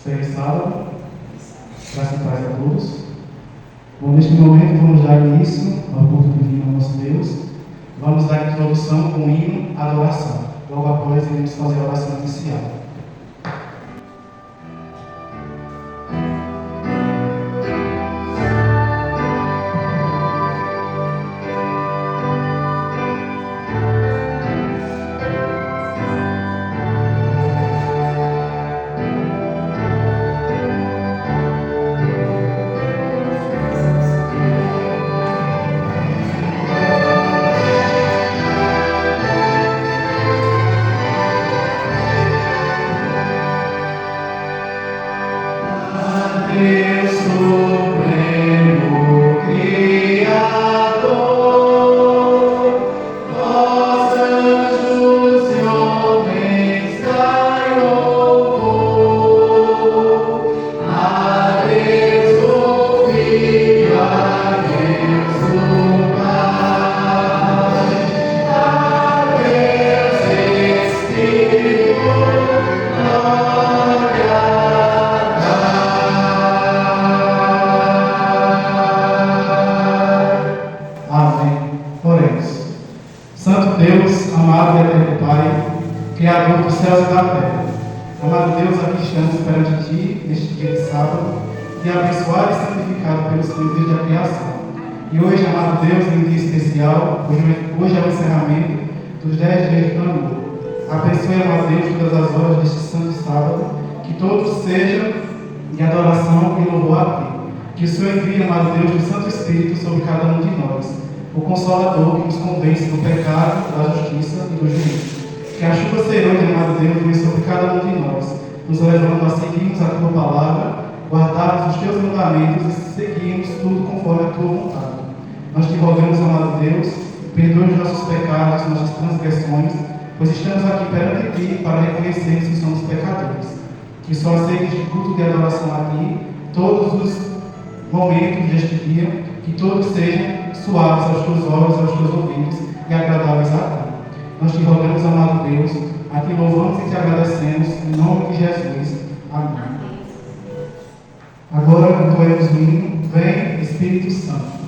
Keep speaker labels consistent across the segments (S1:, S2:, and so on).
S1: Feliz sábado, graças e paz a todos. Bom, neste momento vamos dar início ao culto divino ao nosso Deus. Vamos dar introdução com o hino Adoração. Logo após iremos fazer a oração inicial. Criador dos céus e da terra, amado Deus, aqui estamos perante Ti neste dia de sábado, e abençoado e santificado pelo Senhor desde a criação. E hoje, amado Deus, em um dia especial, hoje é o encerramento dos 10 dias do ano. Abençoe, amado Deus, todas as horas deste santo sábado, que todos sejam de adoração e louvor a Ti. Que o Senhor envie, amado Deus, o Santo Espírito sobre cada um de nós, o Consolador que nos convence do pecado, da justiça e do juízo. Que a chuva serôdia, amado Deus, venha sobre cada um de nós, nos levando a seguirmos a Tua palavra, guardarmos os Teus mandamentos e seguirmos tudo conforme a Tua vontade. Nós Te rogamos, amado Deus, perdoe os nossos pecados, nossas transgressões, pois estamos aqui perante Ti para reconhecermos que somos pecadores. Que só aceites de culto de adoração a Ti todos os momentos deste dia, que todos sejam suaves aos Teus olhos, aos Teus ouvidos e agradáveis a Ti. Nós Te rogamos, amado Deus, a Ti louvamos e Te agradecemos, em nome de Jesus. Amém. Agora entoemos o hino, vem Espírito Santo.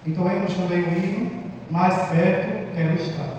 S1: Entoemos também o hino, mais perto quero estar.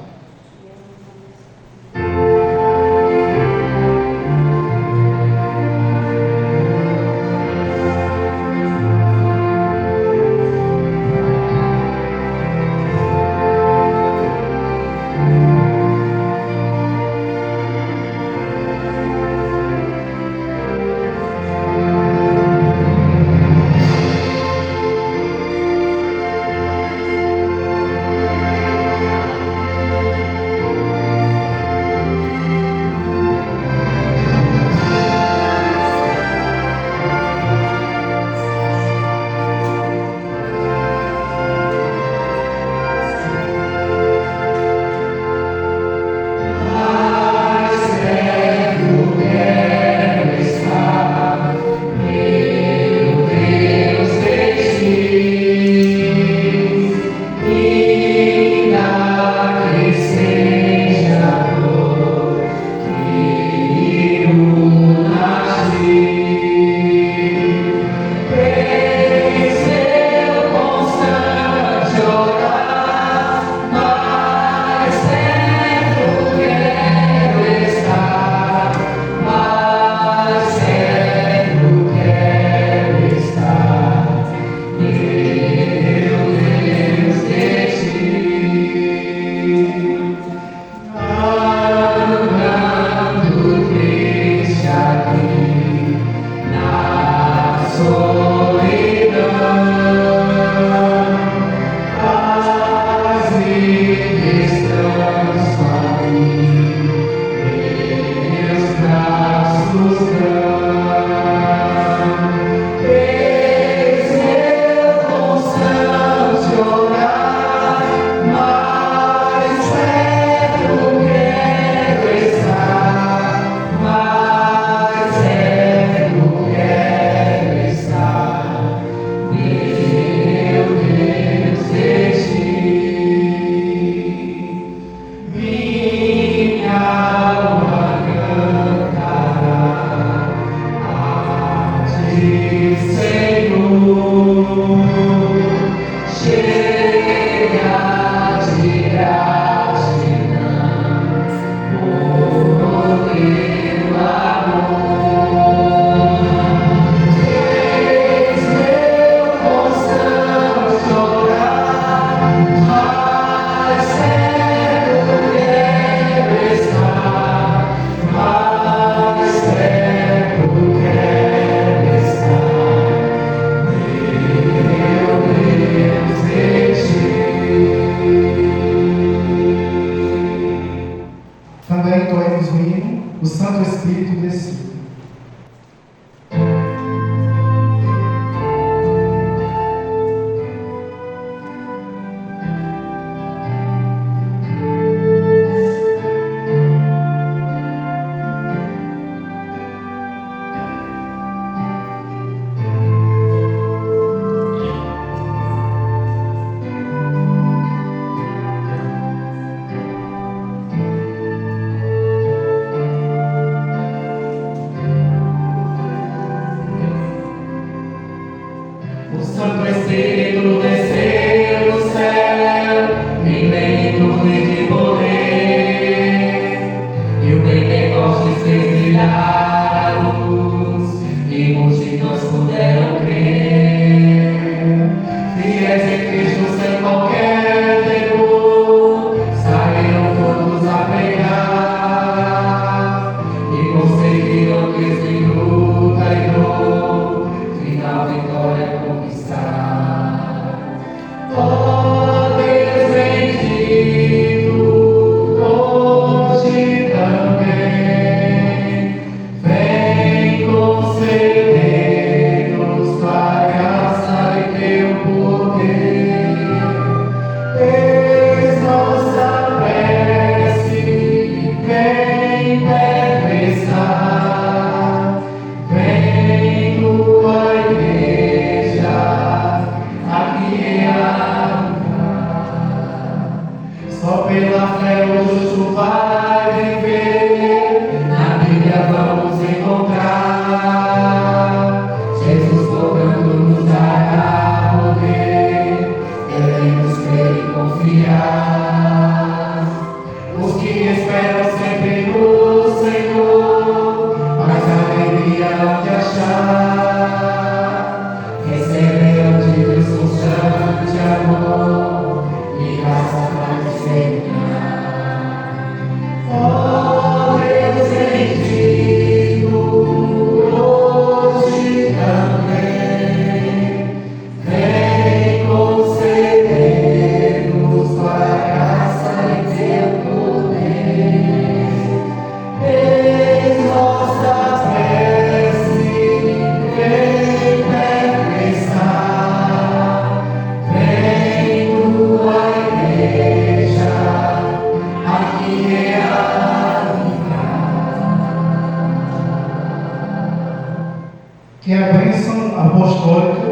S1: o Santo Espírito descido.
S2: Santo Espírito desceu do céu, em plenitude de poder, e o Pentecostes fez brilhar a luz, e multidões puderam crer. Fiéis em Cristo sem qualquer temor, saíram todos a pregar, e conseguiram que sem luta e dor, final vitória conquistar. Ó Deus bendito, hoje também vem conceder-nos tua graça e teu poder. Eis nossa prece, vem perpetrar, vem tua igreja aqui realizar. Só pela fé o justo vai viver, na Bíblia vamos encontrar Jesus tocando nos dará poder, devemos crer e confiar. Os que esperam sempre no Senhor, mas alegria onde achar, receberão de Deus constante amor e graça para testemunhar. Ó Deus bendito, hoje também vem conceder-nos tua graça e teu poder. Eis nossa prece, vem perpetrar, vem tua igreja aqui realizar.
S1: Que a bênção apostólica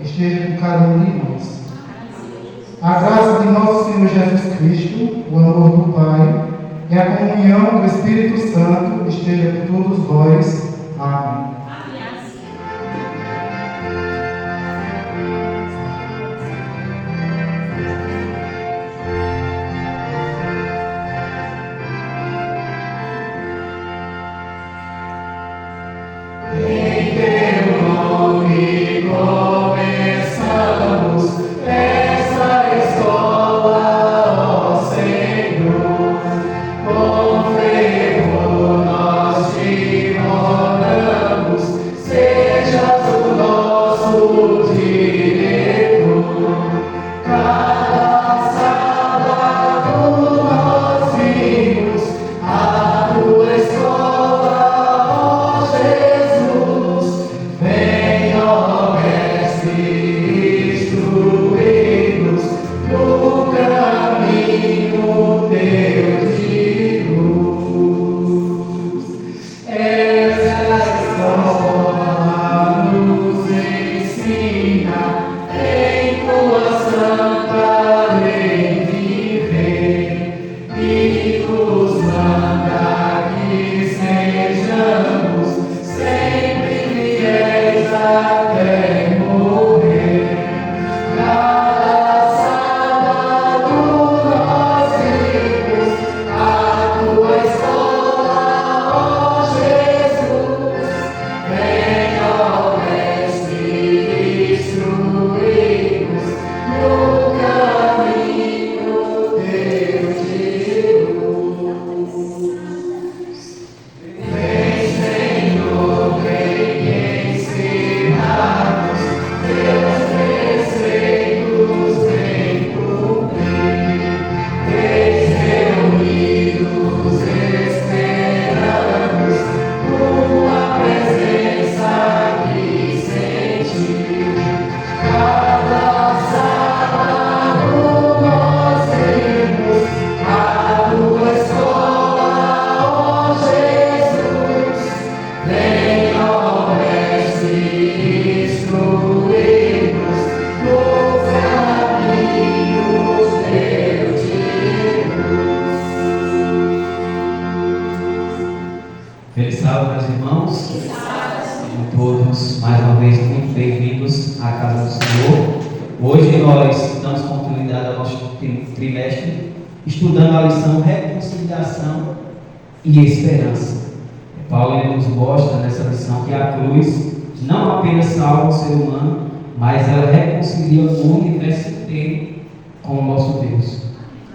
S1: esteja com cada um de nós. A graça de nosso Senhor Jesus Cristo, o amor do Pai e a comunhão do Espírito Santo esteja com todos vós. Amém.
S2: Em teu nome começamos essa escola, ó Senhor. Com fervor nós te rogamos, sejas o nosso diretor. Cada sábado nós vimos a tua escola, ó Jesus. Vem, ó Mestre, instruí-nos no caminho
S3: estudando a lição reconciliação e esperança. Paulo ele nos mostra nessa lição que a cruz não apenas salva o ser humano, mas ela reconcilia o universo inteiro com o nosso Deus.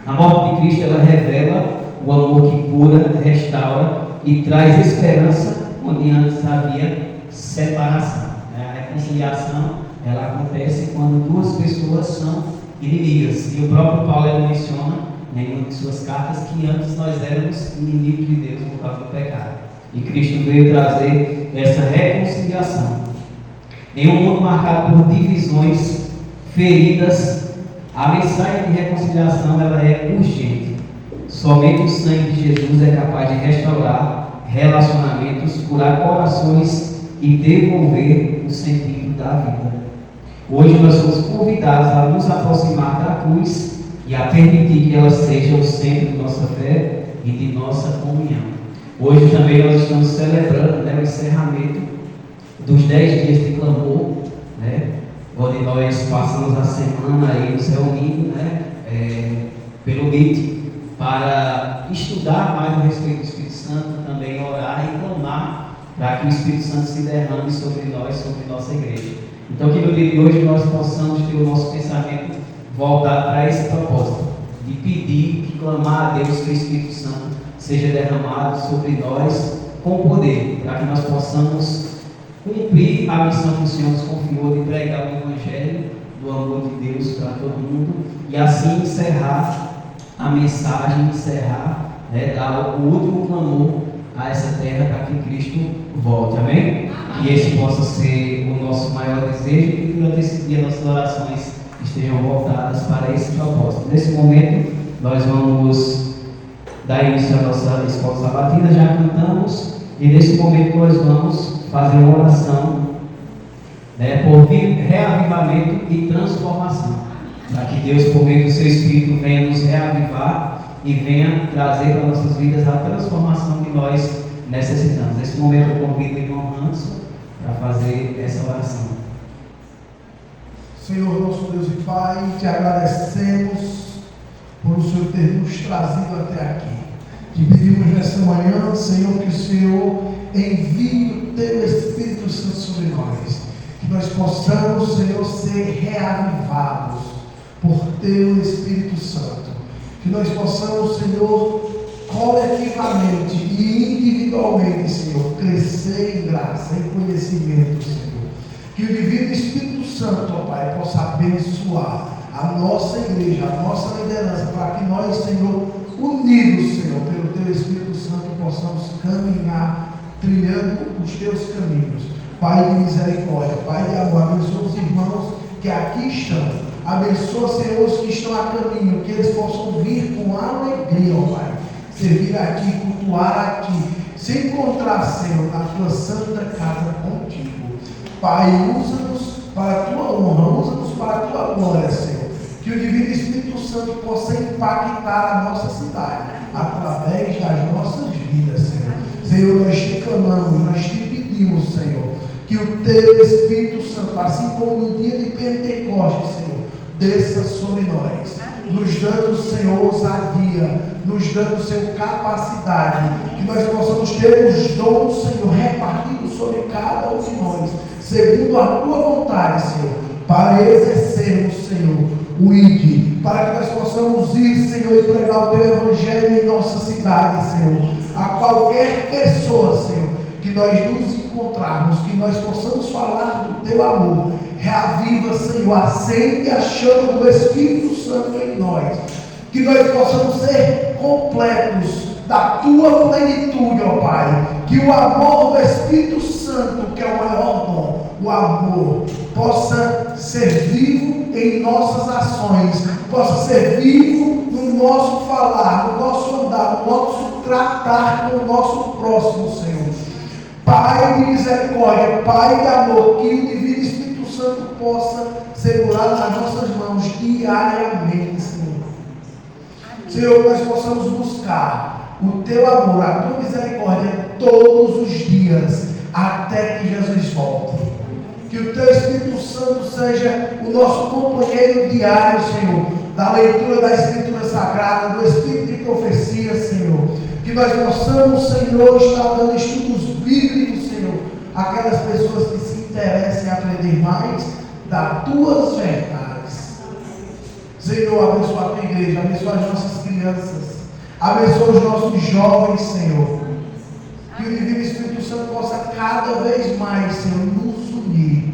S3: A morte de Cristo ela revela o amor que cura, restaura e traz esperança onde antes havia separação. A reconciliação ela acontece quando duas pessoas são inimigas. E o próprio Paulo ele menciona em uma de suas cartas que antes nós éramos inimigos de Deus por causa do pecado. E Cristo veio trazer essa reconciliação. Em um mundo marcado por divisões, feridas, a mensagem de reconciliação ela é urgente. Somente o sangue de Jesus é capaz de restaurar relacionamentos, curar corações e devolver o sentido da vida. Hoje nós somos convidados a nos aproximar da cruz e a permitir que ela seja o centro de nossa fé e de nossa comunhão. Hoje também nós estamos celebrando o encerramento dos 10 dias de clamor, onde nós passamos a semana aí nos reunindo pelo Meet para estudar mais a respeito do Espírito Santo, também orar e clamar para que o Espírito Santo se derrame sobre nós, sobre nossa igreja. Então que no dia de hoje nós possamos ter o nosso pensamento voltado para esse propósito, de pedir, de clamar a Deus que o Espírito Santo seja derramado sobre nós com poder, para que nós possamos cumprir a missão que o Senhor nos confiou de pregar o Evangelho do amor de Deus para todo mundo e assim encerrar a mensagem, dar o último clamor a essa terra para que Cristo volte, amém? E esse possa ser o nosso maior desejo e que durante esse dia nossas orações estejam voltadas para esse propósito. Nesse momento nós vamos dar início à nossa escola sabatina, já cantamos e nesse momento nós vamos fazer uma oração por reavivamento e transformação, para que Deus, por meio do seu Espírito, venha nos reavivar e venha trazer para nossas vidas a transformação que nós necessitamos. Nesse momento eu convido o irmão Hanson para fazer essa oração.
S4: Senhor, nosso Deus e Pai, te agradecemos por o Senhor ter nos trazido até aqui. Te pedimos nessa manhã, Senhor, que o Senhor envie o teu Espírito Santo sobre nós, que nós possamos, Senhor, ser reavivados por teu Espírito Santo, que nós possamos, Senhor, coletivamente e individualmente, Senhor, crescer em graça, em conhecimento, Senhor, que o Divino Espírito Santo, ó Pai, possa abençoar a nossa igreja, a nossa liderança, para que nós, Senhor, unidos, Senhor, pelo teu Espírito Santo, possamos caminhar trilhando os teus caminhos. Pai de misericórdia, Pai de amor, abençoa os irmãos que aqui estão, abençoa, Senhor, os que estão a caminho, que eles possam vir com alegria, ó Pai, servir a Ti, cultuar a Ti, se encontrar, Senhor, na Tua santa casa contigo. Pai, usa-nos para a Tua honra, usa-nos para a Tua glória, Senhor, que o Divino Espírito Santo possa impactar a nossa cidade, através das nossas vidas, Senhor. Senhor, nós te clamamos, nós te pedimos, Senhor, que o teu Espírito Santo, assim como no dia de Pentecostes, Senhor, desça sobre nós, nos dando, Senhor, ousadia, nos dando, Senhor, capacidade, que nós possamos ter os dons, Senhor, repartidos sobre cada um de nós, segundo a tua vontade, Senhor, para exercermos, Senhor, o ID, para que nós possamos ir, Senhor, e pregar o teu Evangelho em nossa cidade, Senhor, a qualquer pessoa, Senhor, que nós nos encontrarmos, que nós possamos falar do teu amor. Reaviva, Senhor, acende a chama do Espírito Santo em nós, que nós possamos ser completos da tua plenitude, ó Pai, que o amor do Espírito Santo, que é o maior dom, o amor, possa ser vivo em nossas ações, possa ser vivo no nosso falar, no nosso andar, no nosso tratar com o nosso próximo, Senhor. Pai de misericórdia, Pai de amor, que o Divino Espírito Santo possa segurar nas nossas mãos diariamente, Senhor. Senhor, nós possamos buscar o teu amor, a tua misericórdia todos os dias, até que Jesus volte. Que o teu Espírito Santo seja o nosso companheiro diário, Senhor, da leitura da Escritura Sagrada, do Espírito profecia, Senhor. Que nós possamos, Senhor, estar dando estudos bíblicos, Senhor, aquelas pessoas que se interessem em aprender mais das tuas verdades. Senhor, abençoa a tua igreja, abençoa as nossas crianças, abençoa os nossos jovens, Senhor. Que o Divino Espírito Santo possa cada vez mais, Senhor, nos unir.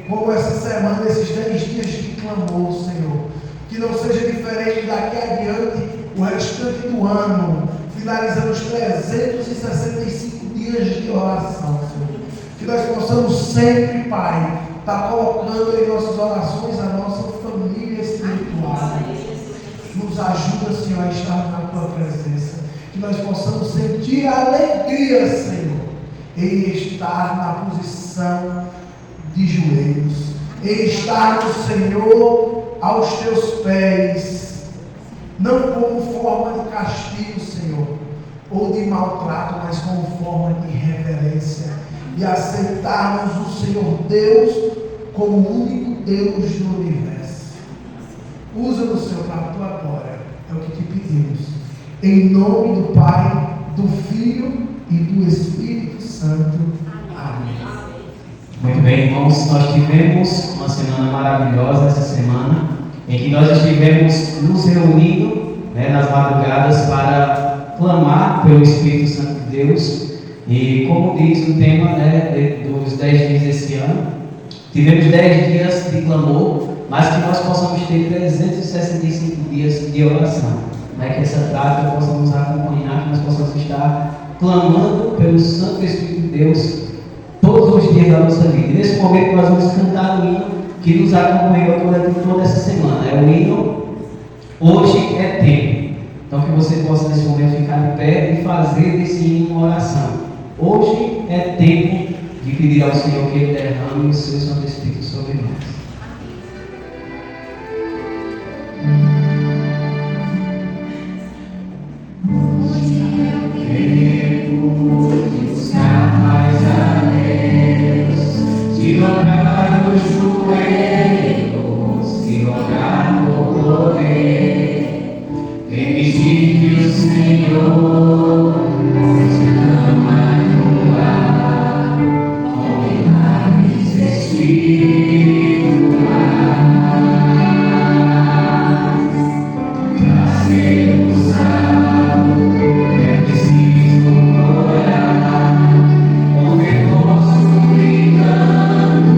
S4: Como essa semana, esses 10 dias de clamor, Senhor. Que não seja diferente daqui adiante o restante do ano, finalizando os 365 dias de oração, Senhor. Que nós possamos sempre, Pai, estar colocando em nossas orações a nossa família espiritual. Nos ajuda, Senhor, a estar na tua presença. Que nós possamos sentir a alegria, Senhor, em estar na posição de joelhos, em estar no Senhor aos teus pés, não como forma de castigo, Senhor, ou de maltrato, mas como forma de reverência, e aceitarmos o Senhor Deus como o único Deus do universo. Usa-nos, Senhor, para a tua glória, é o que te pedimos, em nome do Pai, do Filho e do Espírito Santo. Amém.
S3: Muito bem, irmãos, nós tivemos uma semana maravilhosa essa semana, em que nós estivemos nos reunindo, nas madrugadas para clamar pelo Espírito Santo de Deus. E como diz o tema dos 10 dias desse ano, tivemos 10 dias de clamor, mas que nós possamos ter 365 dias de oração, que essa prática possa nos acompanhar, que nós possamos estar clamando pelo Santo Espírito de Deus todos os dias da nossa vida. E nesse momento nós vamos cantar o hino que nos acompanhou durante toda essa semana. É o hino Hoje é Tempo. Então que você possa nesse momento ficar de pé e fazer desse hino uma oração. Hoje é tempo de pedir ao Senhor que Ele derrame o seu Santo Espírito sobre nós.
S2: De dobrar os joelhos, de rogar por poder, permitir que o Senhor nos ama no lar, com milagres espirituais. Para sermos salvos, é preciso orar, com remorso brincando,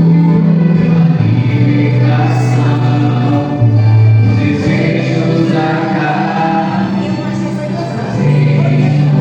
S2: pela libertação dos desejos da carne, nos trazerem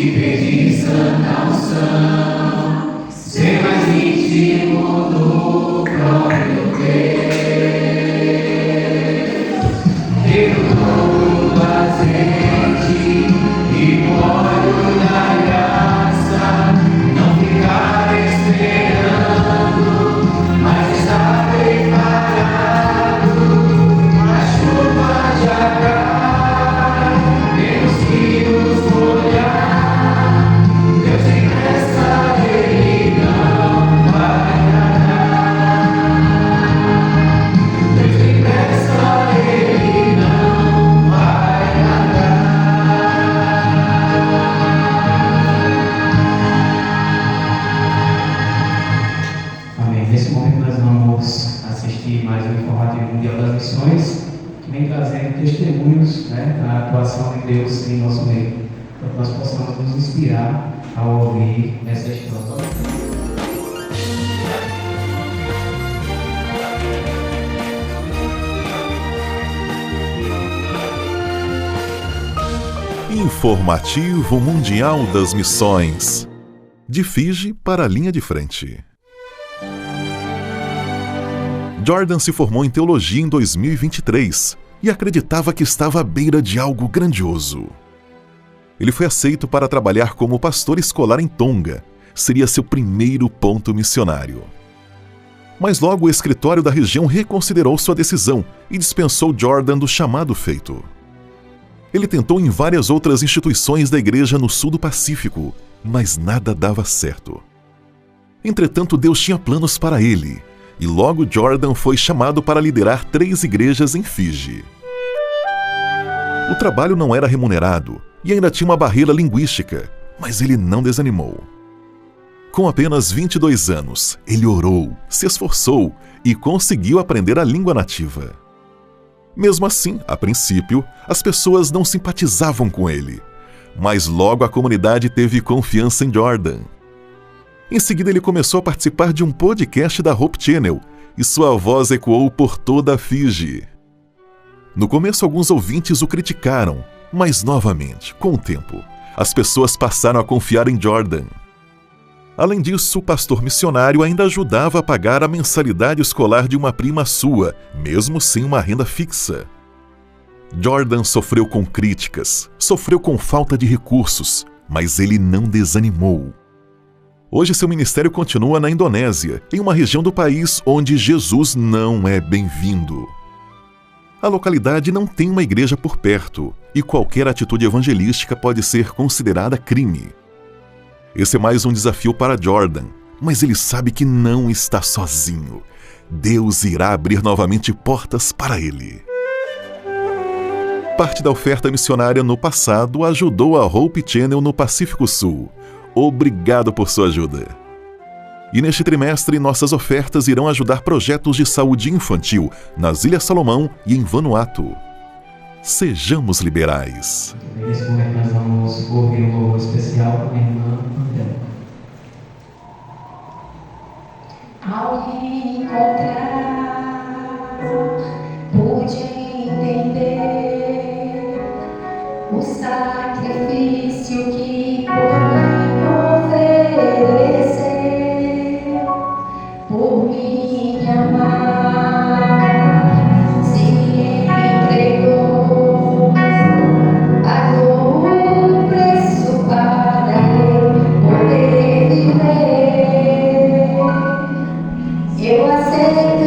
S2: te pedir santa unção, ser mais íntimo do próprio Deus. Ter o dom do azeite e o óleo da graça, não ficar esperando, mas estar preparado. A chuva já cai, temos que nos molhar. Deus empresta, Ele não vai nadar. Deus empresta, Ele não vai nadar.
S3: Amém. Nesse momento nós vamos assistir mais um informativo Mundial das Missões, que vem trazendo testemunhos, né, da atuação de Deus em nosso meio, para que nós possamos nos inspirar ao ouvir essa história.
S5: Informativo Mundial das Missões. De Fiji para a linha de frente. Jordan se formou em teologia em 2023 e acreditava que estava à beira de algo grandioso. Ele foi aceito para trabalhar como pastor escolar em Tonga. Seria seu primeiro ponto missionário. Mas logo o escritório da região reconsiderou sua decisão e dispensou Jordan do chamado feito. Ele tentou em várias outras instituições da igreja no sul do Pacífico, mas nada dava certo. Entretanto, Deus tinha planos para ele, e logo Jordan foi chamado para liderar 3 igrejas em Fiji. O trabalho não era remunerado e ainda tinha uma barreira linguística, mas ele não desanimou. Com apenas 22 anos, ele orou, se esforçou e conseguiu aprender a língua nativa. Mesmo assim, a princípio, as pessoas não simpatizavam com ele, mas logo a comunidade teve confiança em Jordan. Em seguida, ele começou a participar de um podcast da Hope Channel e sua voz ecoou por toda a Fiji. No começo, alguns ouvintes o criticaram, mas novamente, com o tempo, as pessoas passaram a confiar em Jordan. Além disso, o pastor missionário ainda ajudava a pagar a mensalidade escolar de uma prima sua, mesmo sem uma renda fixa. Jordan sofreu com críticas, sofreu com falta de recursos, mas ele não desanimou. Hoje seu ministério continua na Indonésia, em uma região do país onde Jesus não é bem-vindo. A localidade não tem uma igreja por perto, e qualquer atitude evangelística pode ser considerada crime. Esse é mais um desafio para Jordan, mas ele sabe que não está sozinho. Deus irá abrir novamente portas para ele. Parte da oferta missionária no passado ajudou a Hope Channel no Pacífico Sul. Obrigado por sua ajuda. E neste trimestre, nossas ofertas irão ajudar projetos de saúde infantil nas Ilhas Salomão e em Vanuatu. Sejamos liberais.
S3: Nesse momento nós vamos ouvir um louvor especial com a irmã André.
S6: Ao me encontrar, pude entender o sacrifício que por mim ofereceu, por me amar, se entregou, pagou o preço para eu poder viver. Eu aceito.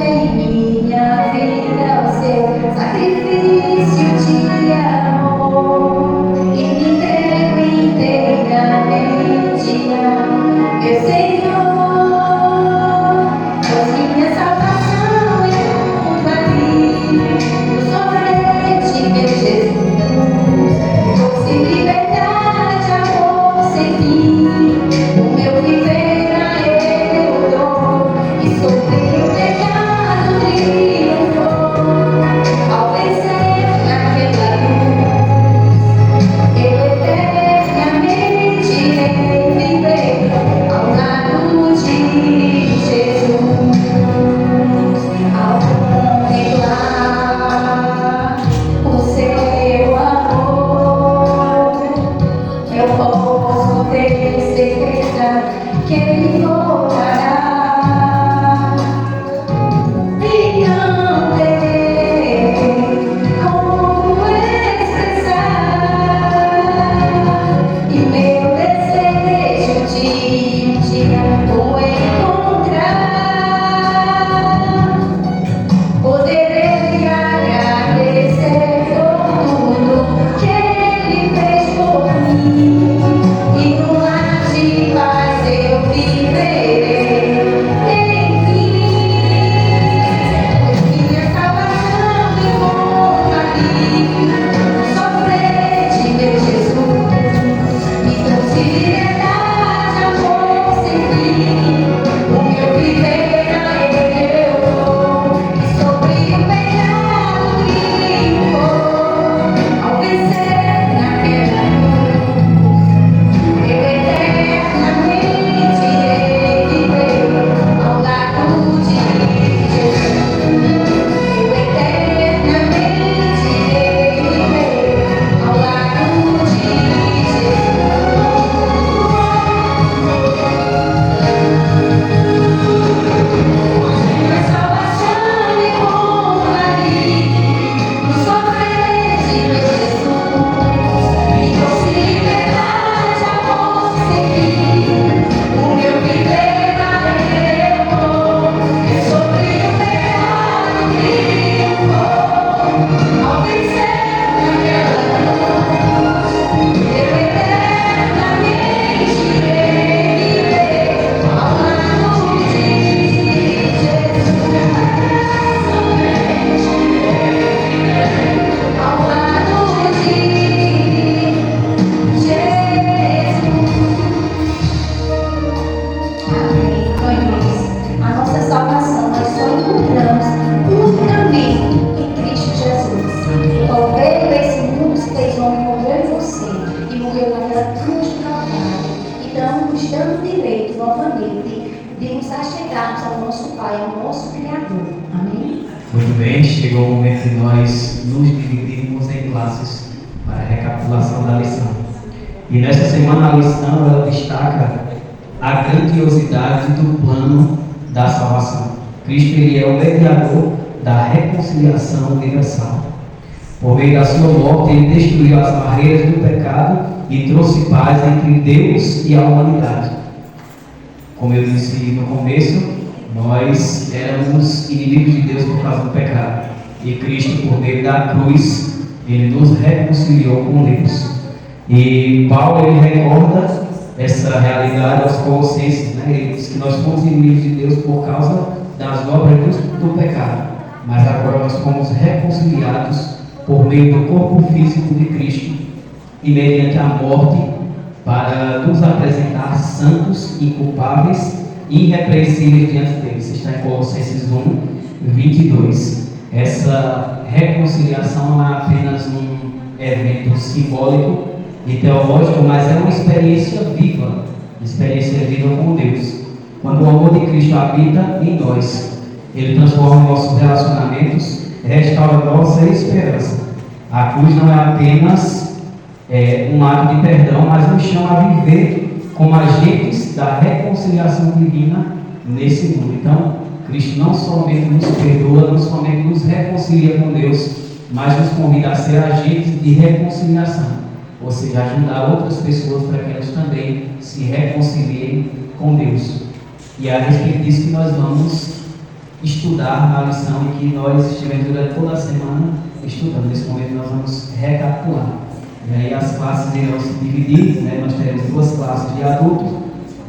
S6: conectarmos ao nosso Pai, ao nosso Criador. Amém?
S3: Muito bem, chegou o momento de nós nos dividirmos em classes para a recapitulação da lição. E nesta semana a lição ela destaca a grandiosidade do plano da salvação. Cristo ele é o mediador da reconciliação universal. Por meio da sua morte, ele destruiu as barreiras do pecado e trouxe paz entre Deus e a humanidade. Como eu disse no começo, nós éramos inimigos de Deus por causa do pecado. E Cristo, por meio da cruz, ele nos reconciliou com Deus. E Paulo ele recorda essa realidade aos Colossenses, né? Ele diz que nós fomos inimigos de Deus por causa das obras do pecado, mas agora nós fomos reconciliados por meio do corpo físico de Cristo e mediante a morte para nos apresentar santos, inculpáveis e irrepreensíveis diante dele. Isso está em Colossenses 1, 22. Essa reconciliação não é apenas um evento simbólico e teológico, mas é uma experiência viva com Deus. Quando o amor de Cristo habita em nós, ele transforma nossos relacionamentos, restaura nossa esperança. A cruz não é apenas um ato de perdão, mas nos chama a viver como agentes da reconciliação divina nesse mundo. Então, Cristo não somente nos perdoa, não somente nos reconcilia com Deus, mas nos convida a ser agentes de reconciliação, ou seja, ajudar outras pessoas para que elas também se reconciliem com Deus. E é a respeito disso que nós vamos estudar na lição em que nós estivemos durante toda a semana estudando. Nesse momento nós vamos recapitular. E aí as classes irão se dividir, né? Nós teremos 2 classes de adultos.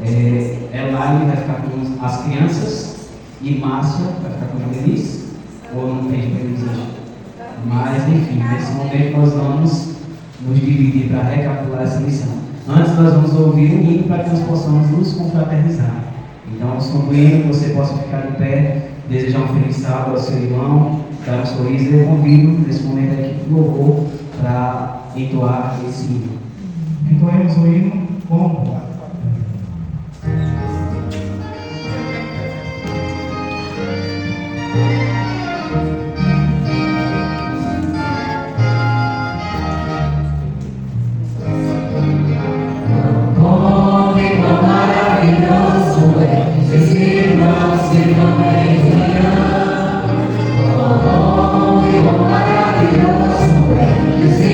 S3: Elaine vai ficar com as crianças e Márcia vai ficar com o juvenis, ou não tem juvenis hoje. Mas enfim, nesse momento nós vamos nos dividir para recapitular essa lição. Antes nós vamos ouvir um hino para que nós possamos nos confraternizar. Então, concluindo, que você possa ficar de pé, desejar um feliz sábado ao seu irmão, dar um sorriso. Eu convido nesse momento a equipe do louvor para entoar esse hino.
S1: Entoemos o hino com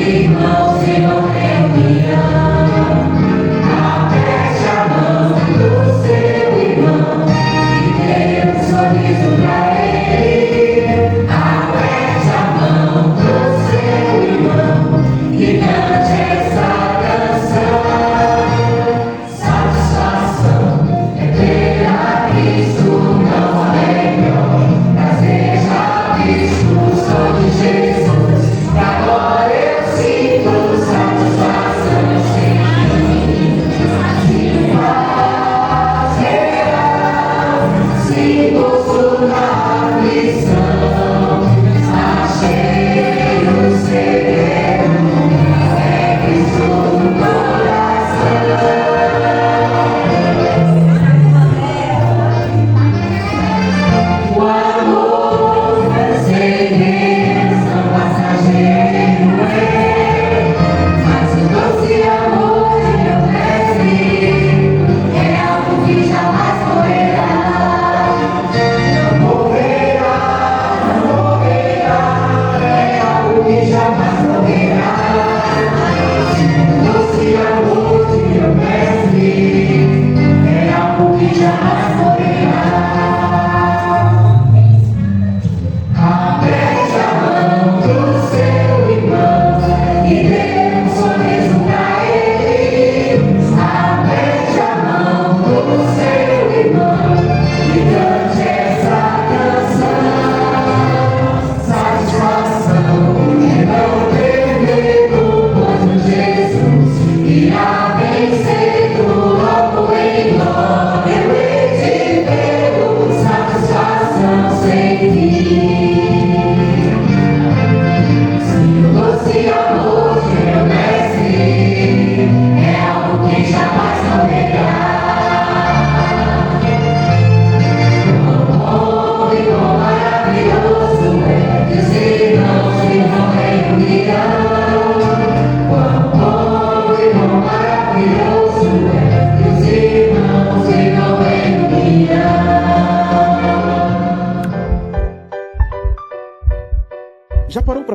S2: Irmãos, irmão, é minha.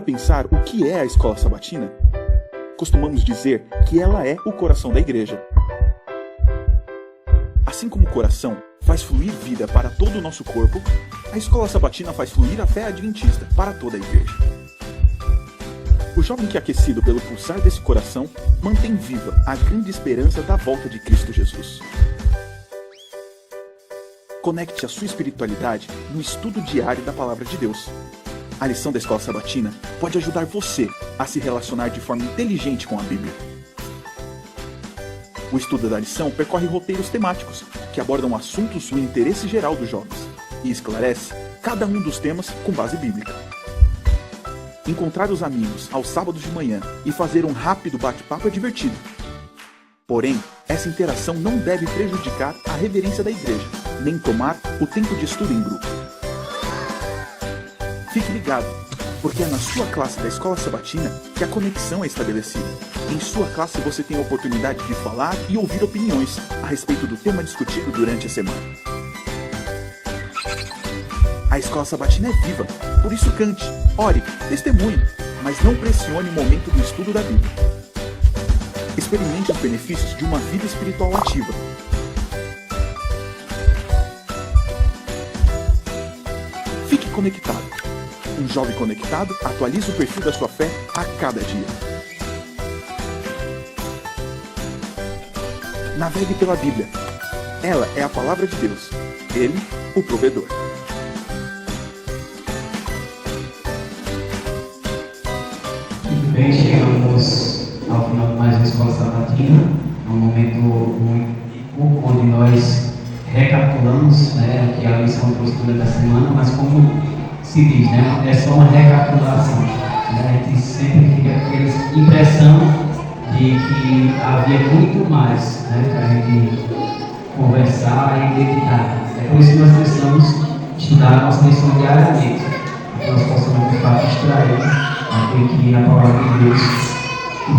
S7: pensar o que é a escola sabatina? Costumamos dizer que ela é o coração da igreja. Assim como o coração faz fluir vida para todo o nosso corpo, a escola sabatina faz fluir a fé adventista para toda a igreja. O jovem que é aquecido pelo pulsar desse coração mantém viva a grande esperança da volta de Cristo Jesus. Conecte a sua espiritualidade no estudo diário da Palavra de Deus. A lição da escola sabatina pode ajudar você a se relacionar de forma inteligente com a Bíblia. O estudo da lição percorre roteiros temáticos que abordam assuntos do interesse geral dos jovens e esclarece cada um dos temas com base bíblica. Encontrar os amigos aos sábados de manhã e fazer um rápido bate-papo é divertido. Porém, essa interação não deve prejudicar a reverência da igreja, nem tomar o tempo de estudo em grupo. Fique ligado, porque é na sua classe da escola sabatina que a conexão é estabelecida. Em sua classe você tem a oportunidade de falar e ouvir opiniões a respeito do tema discutido durante a semana. A escola sabatina é viva, por isso cante, ore, testemunhe, mas não pressione o momento do estudo da Bíblia. Experimente os benefícios de uma vida espiritual ativa. Fique conectado. Um jovem conectado atualiza o perfil da sua fé a cada dia. Navegue pela Bíblia. Ela é a palavra de Deus. Ele, o provedor.
S3: Muito bem, chegamos ao final de mais uma escola sabatina. É um momento muito rico, onde nós recapitulamos, né, o que a lição trouxe durante a semana, mas como se diz, né, é só uma recapitulação. Né, a gente sempre fica com aquela impressão de que havia muito mais, né, para a gente conversar e meditar. É por isso que nós precisamos estudar a nossa lição diariamente, para que nós possamos de fato extrair aquilo que a palavra de Deus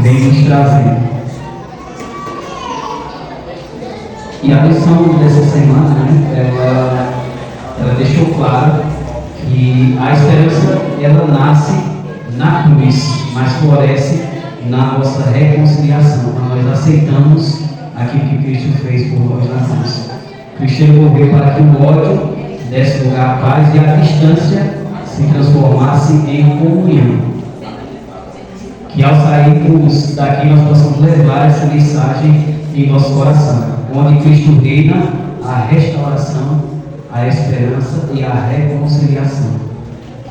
S3: vem nos trazer. E a lição dessa semana, né, ela deixou claro que a esperança ela nasce na cruz, mas floresce na nossa reconciliação, quando nós aceitamos aquilo que Cristo fez por nós na cruz. Cristo morreu para que o ódio desse lugar a paz e a distância se transformasse em comunhão. Que ao sairmos daqui nós possamos levar essa mensagem em nosso coração, onde Cristo reina a restauração, a esperança e a reconciliação.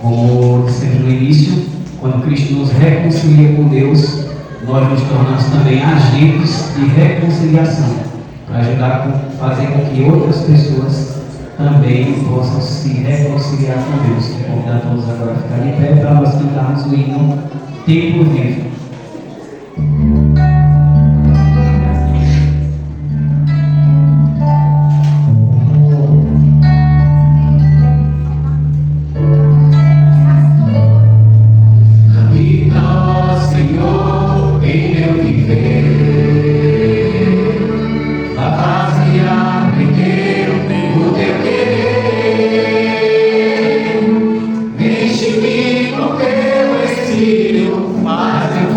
S3: Como dissemos no início, quando Cristo nos reconcilia com Deus, nós nos tornamos também agentes de reconciliação, para ajudar a fazer com que outras pessoas também possam se reconciliar com Deus. Vou convidar todos agora a ficar de pé para nós cantarmos o hino Tempo Vivo.
S2: Enche-me com teu Espírito, mas eu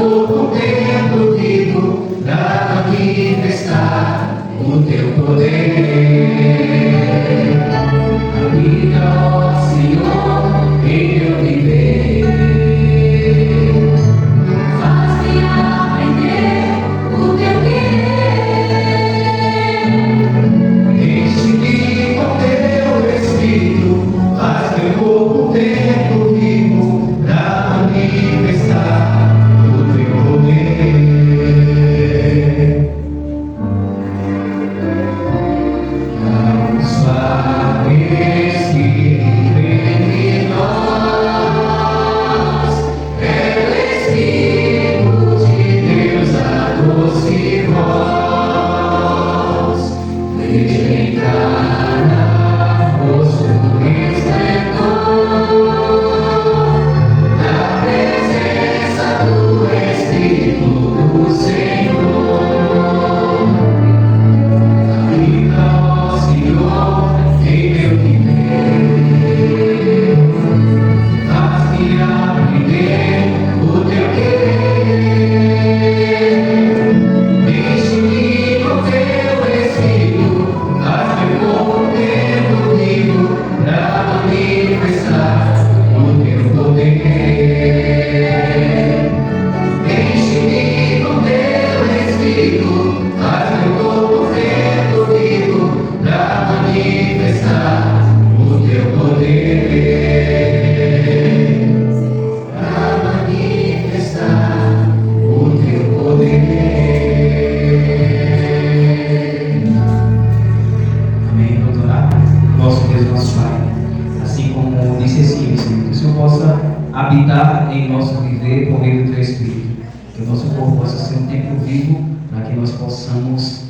S3: possam viver por meio do Teu Espírito. Que o nosso corpo possa ser um templo vivo, para que nós possamos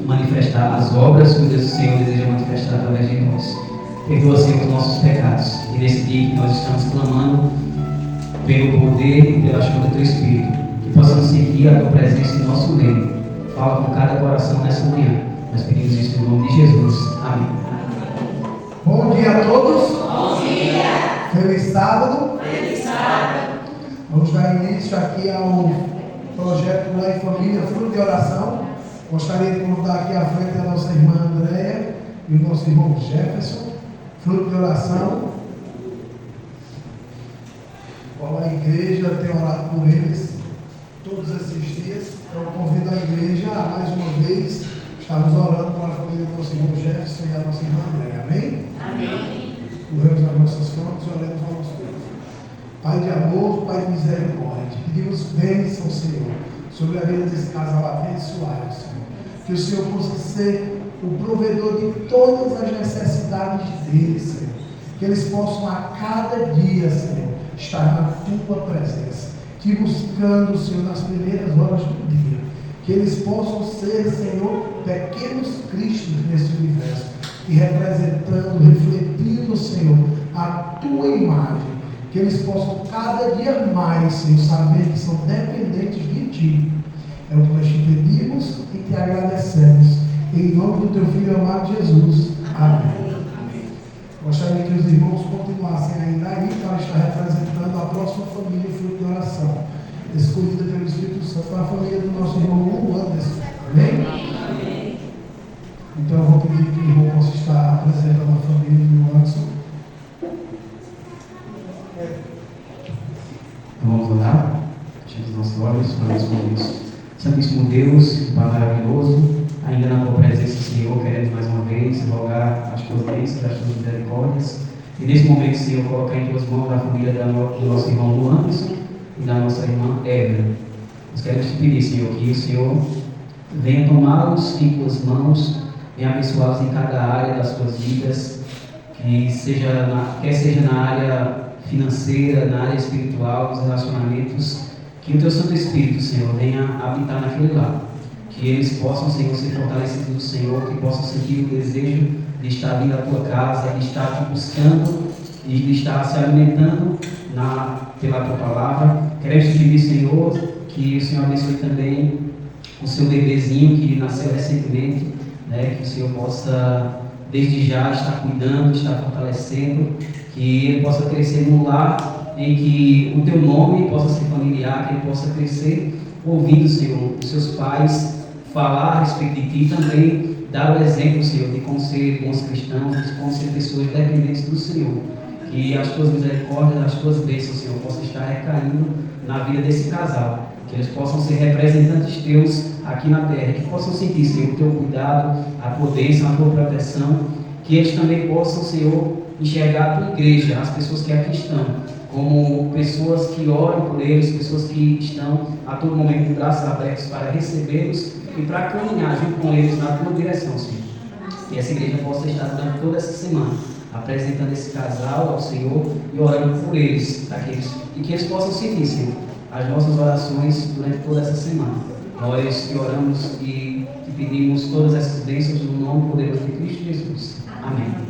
S3: manifestar as obras que o Deus do Senhor deseja manifestar através de nós. Perdoa, Senhor, os nossos pecados. E nesse dia que nós estamos clamando pelo poder e pela ajuda do Teu Espírito, que possamos sentir a Tua presença em nosso meio. Fala com cada coração nessa manhã. Nós pedimos isso no nome de Jesus. Amém.
S4: Bom dia a todos. Bom dia. Feliz sábado.
S6: Feliz sábado.
S4: Vamos dar início aqui ao projeto Lá em Família, Fruto de Oração. Gostaria de convidar aqui à frente a nossa irmã Andréia e o nosso irmão Jefferson. Fruto de Oração. A igreja tem orado por eles todos esses dias. Então convido a igreja a mais uma vez estarmos orando pela família do nosso irmão Jefferson e a nossa irmã Andréia. Amém?
S6: Amém.
S4: Curvemos as nossas frontes e oremos ao nosso Deus. Pai de amor, Pai de misericórdia, te pedimos bênção, Senhor, sobre a vida desse casal abençoado, Senhor. Que o Senhor possa ser o provedor de todas as necessidades deles, Senhor. Que eles possam a cada dia, Senhor, estar na Tua presença, te buscando, Senhor, nas primeiras horas do dia. Que eles possam ser, Senhor, pequenos cristos nesse universo e representando, refletindo, Senhor, a Tua imagem. Que eles possam cada dia mais, Senhor, saber que são dependentes de Ti. É o que nós te pedimos e te agradecemos. Em nome do Teu Filho amado Jesus. Amém. Gostaria que os irmãos continuassem ainda aí para estar representando a próxima família Fruto de Oração, escolhida pelo Espírito Santo, a família do nosso irmão Anderson. Amém? Então eu vou pedir que o irmão possa estar apresentando a família do Anderson.
S3: Vamos orar? Fechamos os nossos olhos, falamos com Deus. Santíssimo Deus, Pai maravilhoso, ainda na Tua presença, Senhor, queremos mais uma vez rogar as Tuas bênçãos, as Tuas misericórdias. E nesse momento, Senhor, colocar em Tuas mãos a família do nosso irmão Luanderson e da nossa irmã Évora. Nós queremos te pedir, Senhor, que o Senhor venha tomá-los em Tuas mãos, venha abençoá-los em cada área das Tuas vidas, quer seja na área financeira, na área espiritual, nos relacionamentos, que o Teu Santo Espírito, Senhor, venha habitar naquele lar. Que eles possam, Senhor, ser fortalecidos do Senhor, que possam sentir o desejo de estar vindo à Tua casa, de estar te buscando e de estar se alimentando pela Tua palavra. Queremos te pedir, Senhor, que o Senhor abençoe também o seu bebezinho que nasceu recentemente, né? Que o Senhor possa, desde já, estar cuidando, estar fortalecendo, que ele possa crescer num lar em que o Teu nome possa ser familiar, que ele possa crescer ouvindo, Senhor, os seus pais falar a respeito de Ti, também dar o exemplo, Senhor, de como ser bons cristãos, de como ser pessoas dependentes do Senhor. Que as Tuas misericórdias, as Tuas bênçãos, Senhor, possam estar recaindo na vida desse casal. Que eles possam ser representantes Teus aqui na terra. Que possam sentir, Senhor, o Teu cuidado, a Tua bênção, a Tua proteção. Que eles também possam, Senhor, enxergar a Tua igreja, as pessoas que aqui estão, como pessoas que oram por eles, pessoas que estão a todo momento de braços abertos para recebê-los e para caminhar junto com eles na Tua direção, Senhor. Que essa igreja possa estar durante toda essa semana apresentando esse casal ao Senhor e orando por eles, e que eles possam sentir, Senhor, as nossas orações durante toda essa semana. Nós te oramos e te pedimos todas essas bênçãos no nome poderoso de Cristo Jesus. Amém.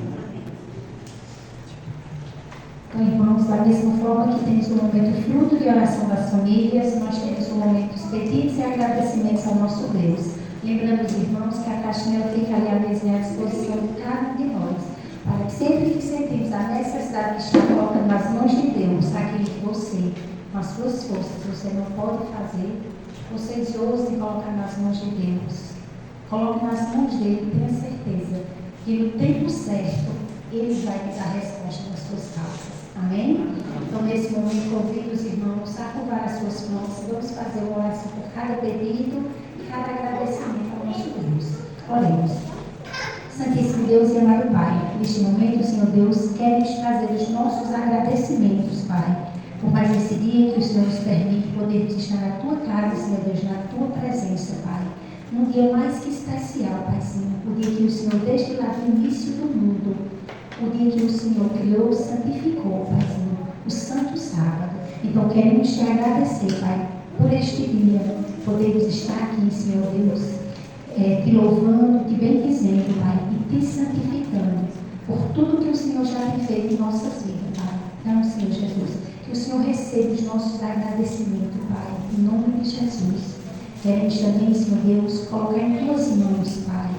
S6: Então, irmãos, da mesma forma que temos o momento fruto de oração das famílias, nós temos o momento dos pedidos e agradecimentos ao nosso Deus. Lembrando os irmãos que a caixinha fica ali à mesa à disposição de cada um de nós, para que sempre que sentimos a necessidade de estar colocando nas mãos de Deus aquilo que você, com as suas forças, você não pode fazer, você de ouse colocar nas mãos de Deus. Coloque nas mãos dele e tenha certeza que no tempo certo ele vai te dar resposta nas suas causas. Amém? Então, nesse momento, convido os irmãos a curvar as suas mãos. Vamos fazer uma oração por cada pedido e cada agradecimento ao nosso Deus. Oremos. Santíssimo Deus e amado Pai, neste momento, Senhor Deus, queremos trazer os nossos agradecimentos, Pai, por mais esse dia que o Senhor nos permite podermos estar na Tua casa, Senhor Deus, na Tua presença, Pai. Num dia mais que especial, Paizinho, o dia que o Senhor, desde lá do início do mundo, o dia que o Senhor criou, santificou, Paizinho, o santo sábado. Então queremos te agradecer, Pai, por este dia, podermos estar aqui, Senhor Deus, te louvando, te bendizendo, Pai, e te santificando por tudo que o Senhor já tem feito em nossas vidas, Pai. Então, Senhor Jesus, que o Senhor receba os nossos agradecimentos, Pai, em nome de Jesus. Queremos também, Senhor Deus, colocar em tuas mãos, Pai,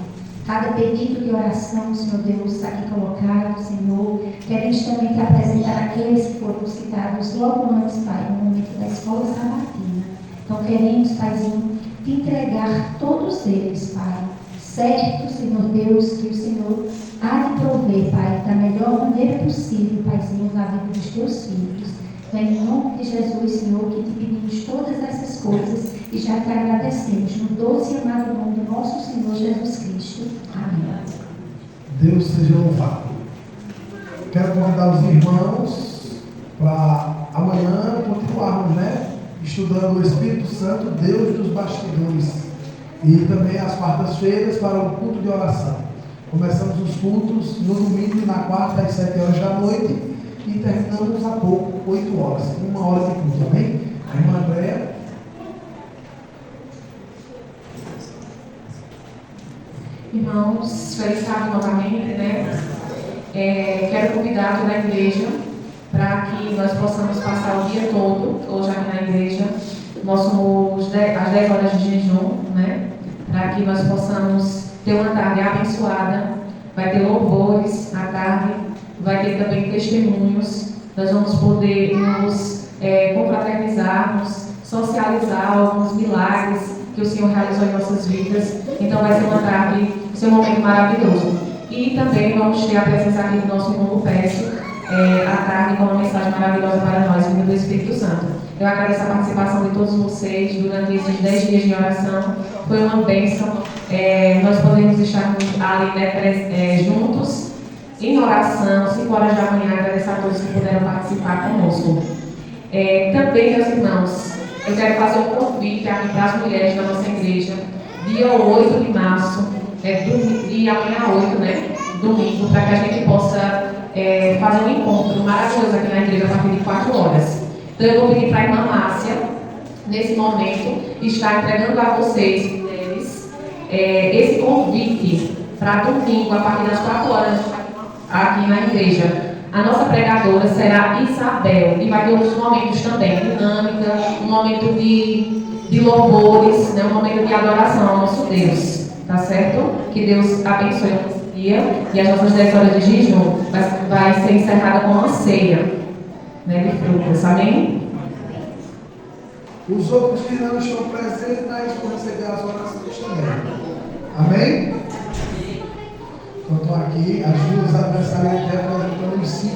S6: cada pedido de oração, Senhor Deus, está aqui colocado, Senhor. Queremos também te apresentar aqueles que foram citados logo antes, Pai, no momento da escola sabatina. Então, queremos, Paizinho, te entregar todos eles, Pai. Certo, Senhor Deus, que o Senhor há de prover, Pai, da melhor maneira possível, Paizinho, na vida dos teus filhos. Então, em nome de Jesus, Senhor, que te pedimos todas essas coisas e já te agradecemos no doce e amado nome do nosso Senhor Jesus Cristo. Amém.
S4: Deus seja louvado. Quero convidar os irmãos para amanhã continuarmos, estudando o Espírito Santo, Deus dos bastidores. E também às quartas-feiras para o culto de oração. Começamos os cultos no domingo e na quarta às 7 horas da noite e terminamos há pouco, 8 horas. 1 hora de culto, amém? A irmã Andréia.
S8: Irmãos, feliz sábado novamente, quero convidar toda a igreja para que nós possamos passar o dia todo, hoje aqui na igreja, às 10 horas de jejum, para que nós possamos ter uma tarde abençoada. Vai ter louvores à tarde, vai ter também testemunhos, nós vamos poder nos confraternizar, nos socializar alguns milagres que o Senhor realizou em nossas vidas. Então vai ser uma tarde, vai ser um momento maravilhoso. E também vamos ter a presença aqui do nosso irmão Lupécio, à tarde, com uma mensagem maravilhosa para nós, vinda do Espírito Santo. Eu agradeço a participação de todos vocês durante esses 10 dias de oração. Foi uma bênção. Nós podemos estar ali juntos, em oração, 5 horas da manhã. Agradeço a todos que puderam participar conosco. Também, meus irmãos, eu quero fazer um convite aqui para as mulheres da nossa igreja, dia 8 de março, e amanhã 8, domingo, para que a gente possa fazer um encontro maravilhoso aqui na igreja a partir de 4 horas. Então eu vou pedir para a irmã Márcia, nesse momento, estar entregando a vocês, mulheres, esse convite para domingo, a partir das 4 horas, aqui na igreja. A nossa pregadora será Isabel, e vai ter outros momentos também, dinâmica, um momento de louvores, um momento de adoração ao nosso Deus, tá certo? Que Deus abençoe esse dia, e as nossas 10 horas de jejum vai ser encerrada com uma ceia, de frutas, amém?
S4: Os outros que não estão presentes, nós vamos receber as orações também. Amém? Então estou aqui, as duas adversariantes representando os 5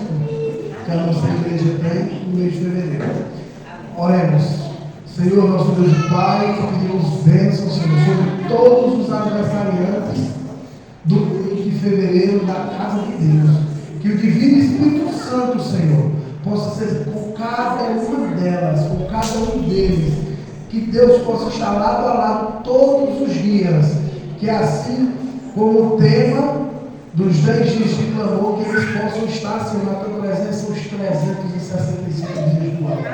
S4: que a nossa igreja tem no mês de fevereiro. Oremos. Senhor, nosso Deus e Pai, que pedimos bênçãos, Senhor, sobre todos os adversariantes do mês de fevereiro da casa de Deus. Que o Divino Espírito Santo, Senhor, possa ser com cada uma delas, com cada um deles, que Deus possa estar lado a lado todos os dias, que assim como o tema dos 10 dias de clamor, que eles possam estar, Senhor, na tua presença os 365 dias do ano.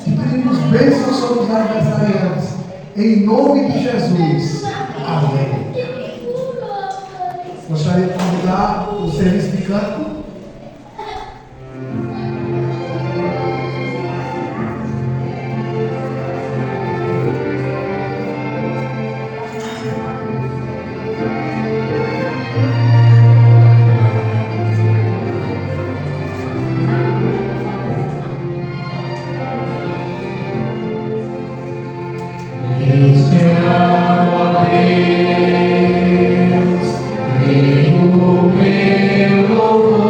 S4: Que pedimos bênçãos sobre os adversariantes, em nome de Jesus. Amém. Gostaria de convidar o serviço de canto.
S2: Deus, meu louvor.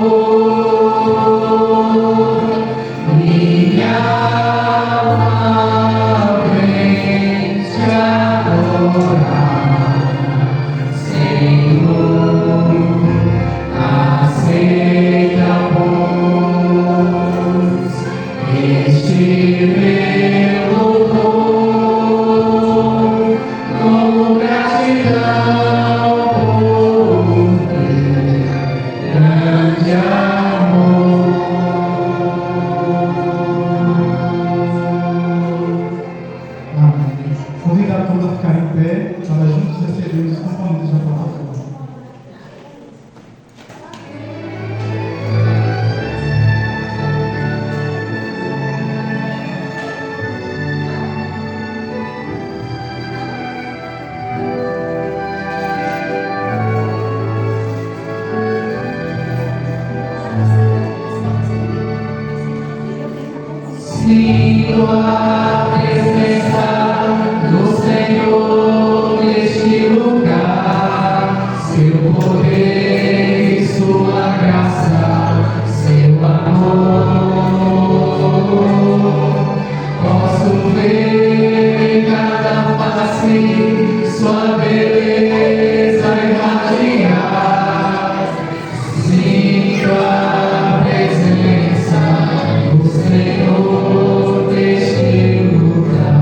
S1: ficar em pé para juntos receber os componentes da plataforma.
S2: Sinto a presença do Senhor neste lugar, seu poder e sua graça, seu amor. Posso ver em cada face sua beleza irradiar. Sinto a presença do Senhor neste lugar.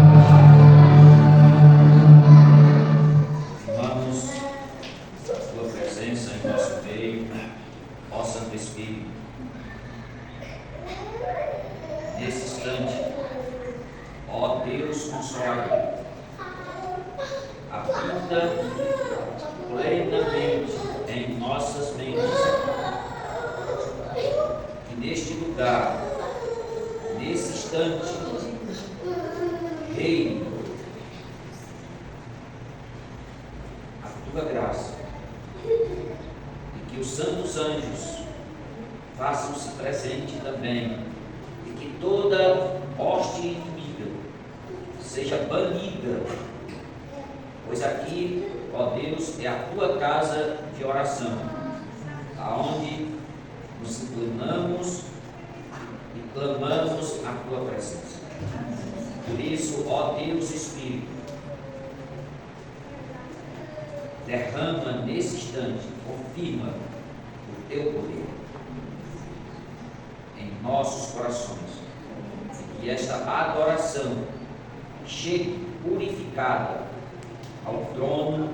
S9: Vamos a tua presença em nosso meio, ó Santo Espírito. Nesse instante, ó Deus Consolador, habita plenamente em nossas mentes. E neste lugar, nesse instante, reine a tua graça, e que os santos anjos façam-se presente também, e que toda hoste inimiga seja banida, pois aqui, ó Deus, é a tua casa de oração, aonde nos inclinamos e clamamos a tua presença. Por isso, ó Deus Espírito, derrama nesse instante, confirma o teu poder em nossos corações, e que esta adoração chegue purificada ao trono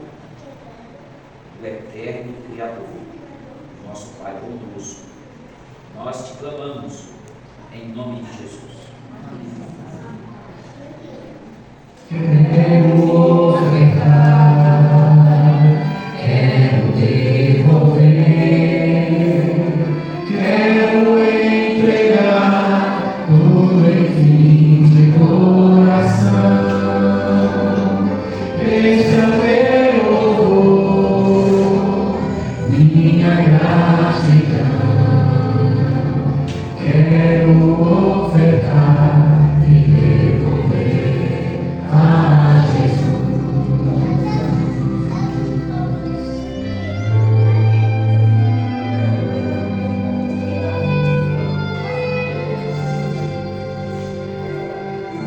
S9: do eterno Criador, nosso Pai bondoso. Nós te clamamos em nome de Jesus.
S2: Quero ofertar, quero devolver, quero entregar tudo em fim de coração. Este é o meu louvor, minha gratidão. Quero ofertar e devolver a Jesus.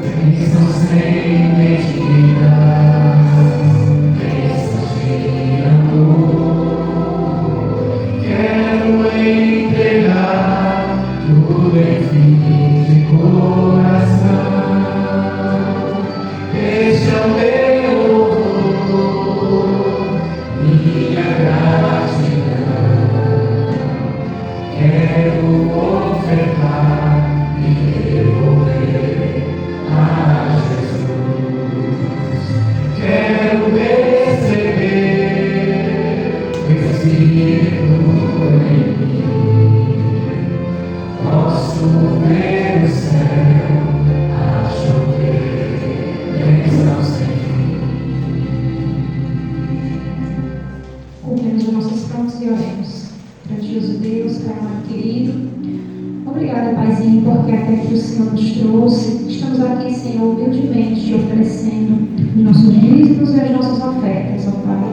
S2: Bênçãos sem medida, bênçãos de amor. Quero entregar tudo em fim de coração. Este é o meu louvor, minha gratidão. Quero ofertar e devolver a Jesus. Quero receber o Espírito em mim. Posso ver o céu a chover, bênçãos sem fim.
S6: Curvemos os nossos prontos e oremos. Grandioso Deus, Pai amado querido, obrigada, Paizinho, porque até aqui o Senhor nos trouxe. Estamos aqui, Senhor, humildemente te oferecendo os nossos dízimos e as nossas ofertas, ó Pai.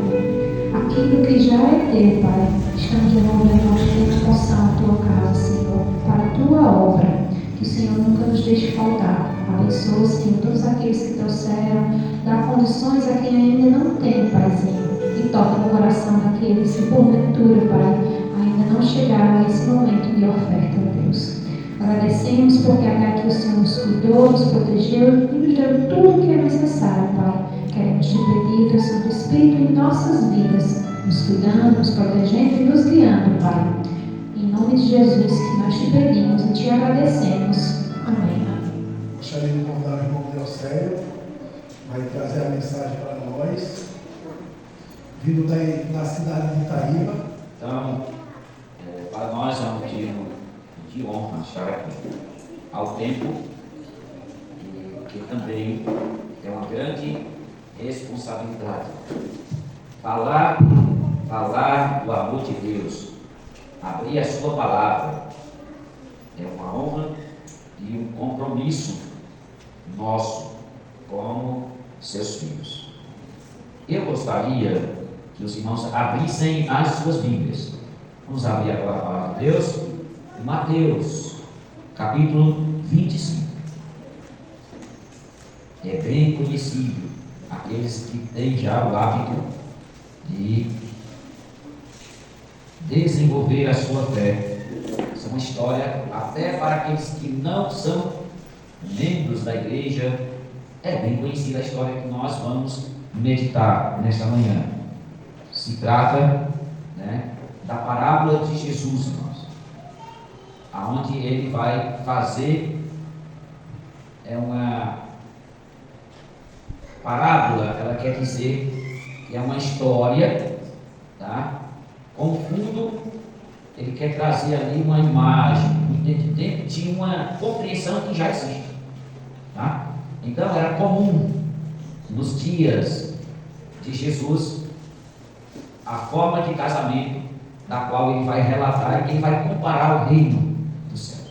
S6: Aquilo que já é teu, Pai, estamos devolvendo aos que possam a tua casa, Senhor, para a tua obra. Que o Senhor nunca nos deixe faltar. Abençoa, Senhor, todos aqueles que trouxeram, dá condições a quem ainda não tem, Paizinho. E toca no coração daqueles que, porventura, Pai, ainda não chegaram a esse momento de oferta, Deus. Agradecemos porque até aqui o Senhor nos cuidou, nos protegeu e nos deu tudo o que é necessário, Pai. Queremos te pedir, Teu Santo Espírito, em nossas vidas, nos cuidando, nos protegendo e nos guiando, Pai. Em nome de Jesus que nós te pedimos e te agradecemos. Amém.
S4: Gostaria de convidar o irmão Deocélio vai trazer a mensagem para nós, vindo da cidade de Itaíba.
S3: Então, para nós é um motivo de honra estar aqui. Ao tempo que também é uma grande responsabilidade. Falar do amor de Deus, abrir a sua palavra, é uma honra e um compromisso nosso como seus filhos. Eu gostaria que os irmãos abrissem as suas Bíblias. Vamos abrir agora a palavra de Deus em Mateus, capítulo 25. É bem conhecido aqueles que têm já o hábito de desenvolver a sua fé. Essa é uma história até para aqueles que não são membros da igreja. É bem conhecida a história que nós vamos meditar nesta manhã. Se trata, da parábola de Jesus, irmãos, aonde ele vai fazer uma parábola. Ela quer dizer que é uma história, tá? Com fundo, ele quer trazer ali uma imagem dentro de uma compreensão que já existe, tá? Então era comum nos dias de Jesus a forma de casamento da qual ele vai relatar e que ele vai comparar o reino dos céus,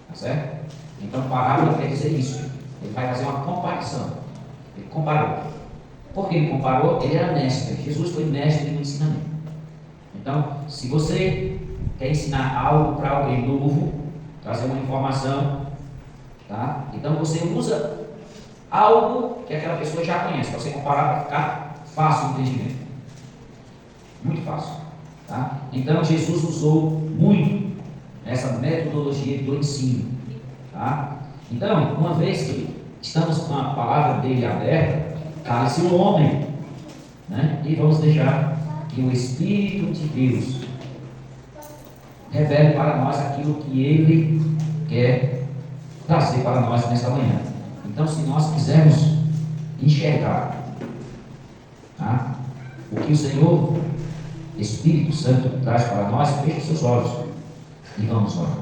S3: tá certo? Então parábola quer dizer isso. Ele vai fazer uma comparação. Ele comparou. Por que ele comparou? Ele era mestre. Jesus foi mestre no ensinamento. Então, se você quer ensinar algo para alguém novo, trazer uma informação, tá? Então você usa algo que aquela pessoa já conhece, para você comparar, para ficar fácil o entendimento. Muito fácil, tá? Então Jesus usou muito essa metodologia do ensino, tá? Então, uma vez que estamos com a palavra dele aberta, cale-se o homem, e vamos deixar que o Espírito de Deus revele para nós aquilo que ele quer trazer para nós nesta manhã. Então, se nós quisermos enxergar, tá, o que o Senhor Espírito Santo traz para nós, feche seus olhos e vamos orar.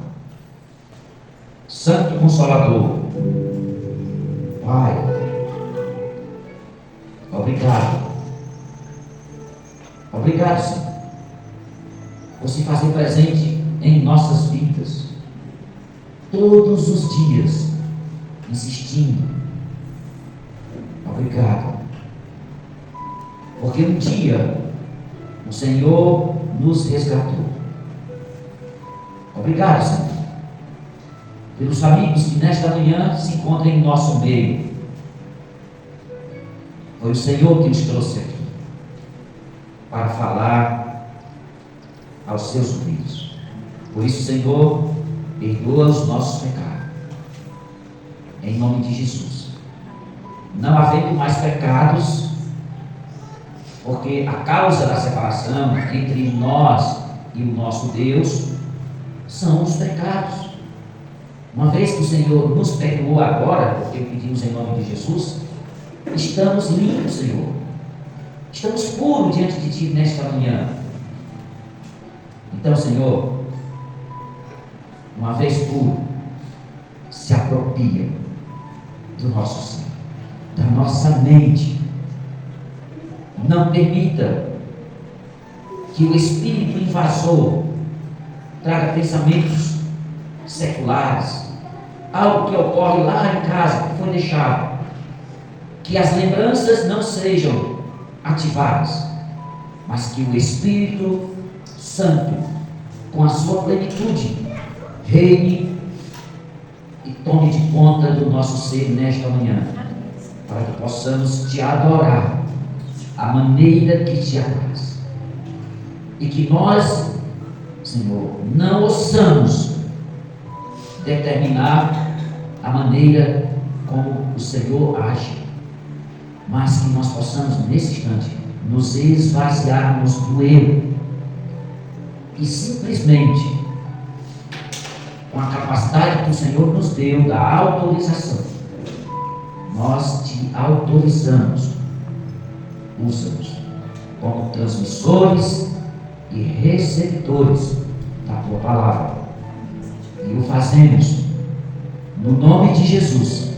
S3: Santo Consolador, Pai, obrigado. Obrigado, Senhor, por se fazer presente em nossas vidas, todos os dias, insistindo. Obrigado, porque um dia o Senhor nos resgatou. Obrigado, Senhor, pelos amigos que nesta manhã se encontram em nosso meio. Foi o Senhor que nos trouxe aqui para falar aos seus ouvidos. Por isso, Senhor, perdoa os nossos pecados, em nome de Jesus. Não havendo mais pecados, porque a causa da separação entre nós e o nosso Deus são os pecados. Uma vez que o Senhor nos perdoou agora, porque pedimos em nome de Jesus, estamos limpos, Senhor. Estamos puros diante de Ti nesta manhã. Então, Senhor, uma vez puro, se apropria do nosso ser, da nossa mente. Não permita que o espírito invasor traga pensamentos seculares, algo que ocorre lá em casa, que foi deixado, que as lembranças não sejam ativadas, mas que o Espírito Santo, com a sua plenitude, reine e tome de conta do nosso ser nesta manhã, para que possamos te adorar a maneira que te apraz, e que nós, Senhor, não ouçamos determinar a maneira como o Senhor age, mas que nós possamos nesse instante nos esvaziarmos do eu e simplesmente, com a capacidade que o Senhor nos deu da autorização, nós te te autorizamos, usa-nos como transmissores e receptores da tua palavra. E o fazemos no nome de Jesus,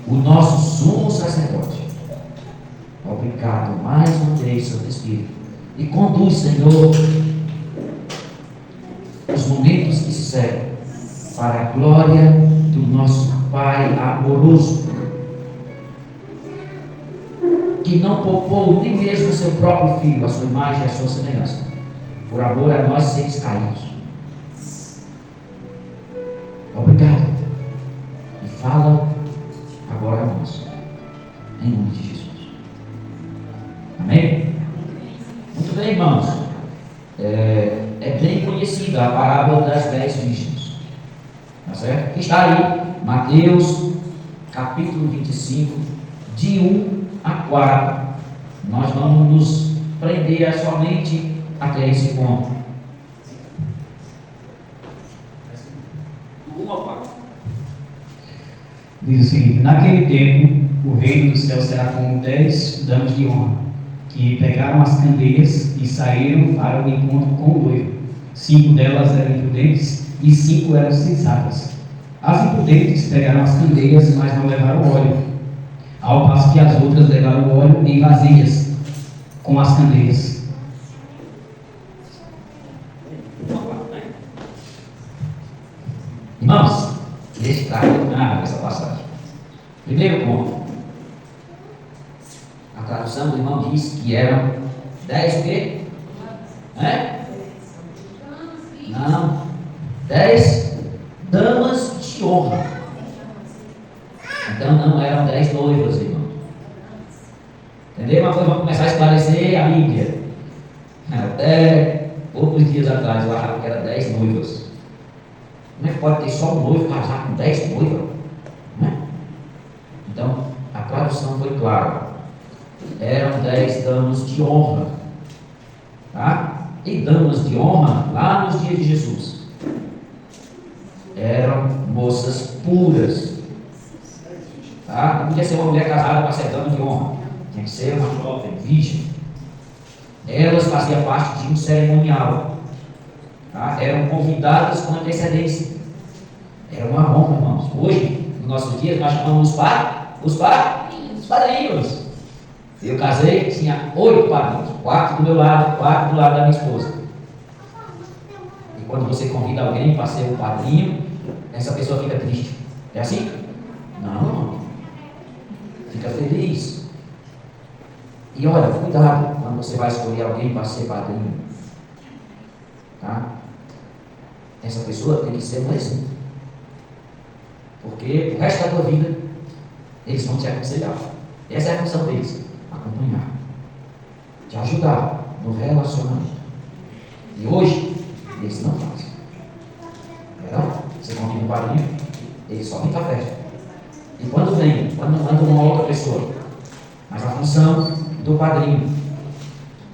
S3: o nosso sumo sacerdote. Obrigado mais uma vez, Santo Espírito. E conduz, Senhor, os momentos que se seguem para a glória do nosso Pai amoroso, que não poupou nem mesmo o seu próprio Filho, a sua imagem e a sua semelhança, por amor a nós seres caídos. Obrigado. E fala agora a nós, em nome de Jesus. Amém? Muito bem, irmãos. É bem conhecida a parábola das 10 virgens. Tá certo? Está aí, Mateus, capítulo 25, de 1 a 4. Nós vamos nos prender somente até esse ponto. 1 a 4.
S10: Diz o seguinte: naquele tempo, o reino do céu será como 10 damas de honra, que pegaram as candeias e saíram para o encontro com o noivo. 5 delas eram imprudentes e 5 eram sensatas. As imprudentes pegaram as candeias, mas não levaram óleo, ao passo que as outras levaram óleo em vasilhas com as candeias.
S3: Irmãos, está essa passagem. Primeiro ponto. A tradução do irmão diz que eram 10 o quê? Não. 10 damas de honra. Então não eram 10 noivas, irmão. Entendeu? Mas vamos começar a esclarecer a Bíblia. Até poucos dias atrás eu achava que era 10 noivas. Como é que pode ter só um noivo casar com 10 noivas? Então, a tradução foi clara. Eram 10 damas de honra. Tá? E damas de honra, lá nos dias de Jesus, eram moças puras. Tá? Não podia ser uma mulher casada para ser dama de honra. Tinha que ser uma jovem, virgem. Elas faziam parte de um cerimonial. Tá? Eram convidadas com antecedência. Era uma honra, irmãos. Hoje, nos nossos dias, nós chamamos os padrinhos. Eu casei, tinha 8 padrinhos. 4 do meu lado, 4 do lado da minha esposa. E quando você convida alguém para ser um padrinho, essa pessoa fica triste. É assim? Não. Fica feliz. E olha, cuidado quando você vai escolher alguém para ser padrinho. Tá? Essa pessoa tem que ser um exemplo. Porque o resto da tua vida, eles vão te aconselhar. Essa é a função deles. Acompanhar. Te ajudar no relacionamento. E hoje, eles não fazem. Você convida um padrinho, ele só vem para a festa. E quando manda uma outra pessoa. Mas a função do padrinho,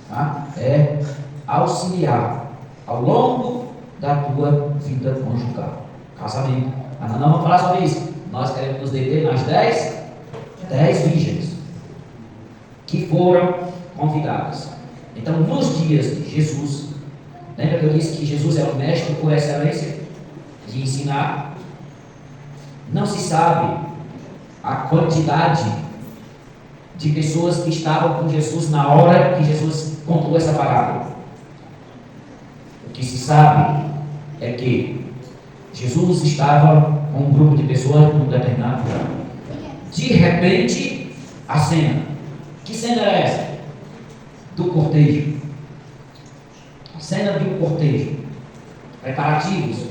S3: tá? É auxiliar ao longo da tua vida conjugal. Casamento. Mas não vamos falar sobre isso. Nós queremos nos deter nas 10 virgens que foram convidadas. Então, nos dias de Jesus, lembra que eu disse que Jesus era o mestre por excelência de ensinar? Não se sabe a quantidade de pessoas que estavam com Jesus na hora que Jesus contou essa parábola. O que se sabe é que Jesus estava com um grupo de pessoas num determinado lugar. De repente, a cena. Que cena era essa? Do cortejo. A cena de um cortejo. Preparativos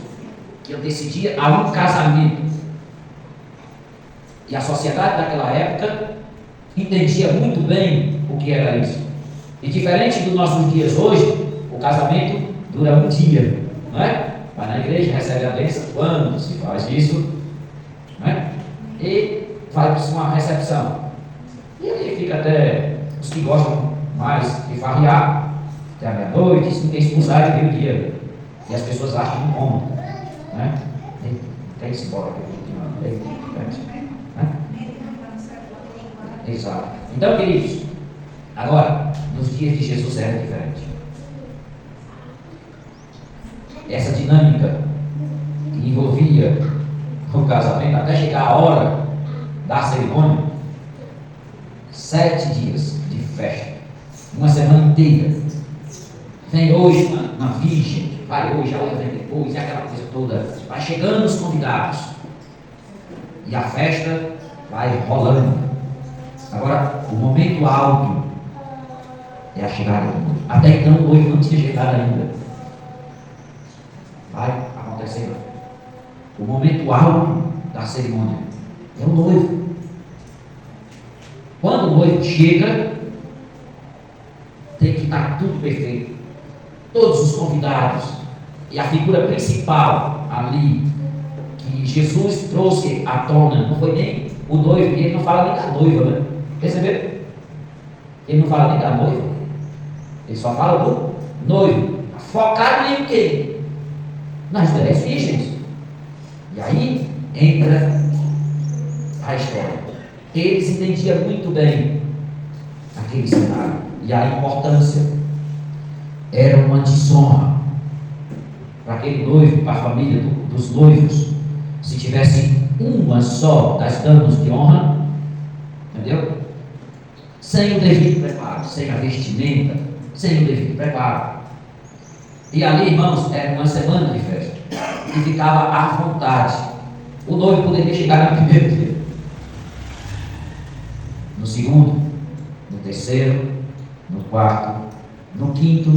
S3: que antecedia a um casamento. E a sociedade daquela época entendia muito bem o que era isso. E diferente dos nossos dias hoje, o casamento dura um dia, não é? Vai na igreja, recebe a bênção quando se faz isso, não é? E vai para uma recepção. E aí fica até os que gostam mais de farrear, até a meia-noite, se ninguém expulsar e meio-dia. E as pessoas acham incômodo, né? Tem que se embora aqui.
S11: Exato. Então, queridos, agora, nos dias de Jesus era diferente. Essa dinâmica que envolvia o casamento até chegar a hora da cerimônia, 7 dias de festa, uma semana inteira. Vem hoje uma virgem, vai hoje, a outra vem depois, e aquela coisa toda. Vai chegando os convidados. E a festa vai rolando. Agora, o momento alto é a chegada do noivo. Até então o noivo não tinha chegado ainda. Vai acontecendo. O momento alto da cerimônia é o noivo. Quando o noivo chega, tem que estar tudo perfeito. Todos os convidados e a figura principal ali que Jesus trouxe à tona, não foi nem o noivo, e ele não fala nem da noiva, né? Perceberam? Ele não fala nem da noiva, ele só fala do noivo. Focado em quem? Nas 10 virgens. E aí entra a história. Eles entendiam muito bem aquele cenário e a importância. Era uma desonra para aquele noivo, para a família dos noivos, se tivesse uma só das damas de honra, entendeu? Sem o devido preparo, sem a vestimenta, sem o devido preparo. E ali, irmãos, era uma semana de festa e ficava à vontade. O noivo poderia chegar no primeiro dia, no segundo, no terceiro, no quarto, no quinto,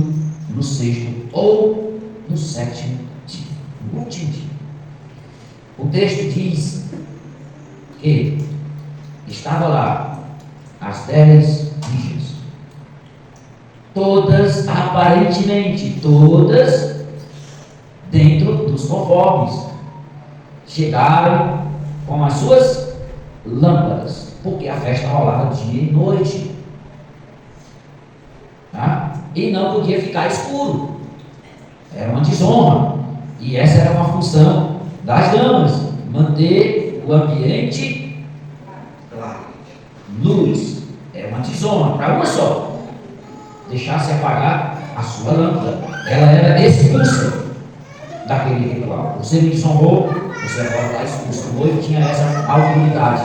S11: no sexto ou no sétimo dia, no último dia. O texto diz que estava lá as 10 virgens, todas, aparentemente, todas dentro dos conformes, chegaram com as suas lâmpadas, porque a festa rolava dia e noite. Tá? E não podia ficar escuro. Era uma desonra. E essa era uma função das damas, manter o ambiente claro. Luz. Era uma desonra para uma só. Deixar-se apagar a sua lâmpada. Ela era expulsa daquele ritual. Você me desonrou, você agora está expulso. O noivo tinha essa autoridade.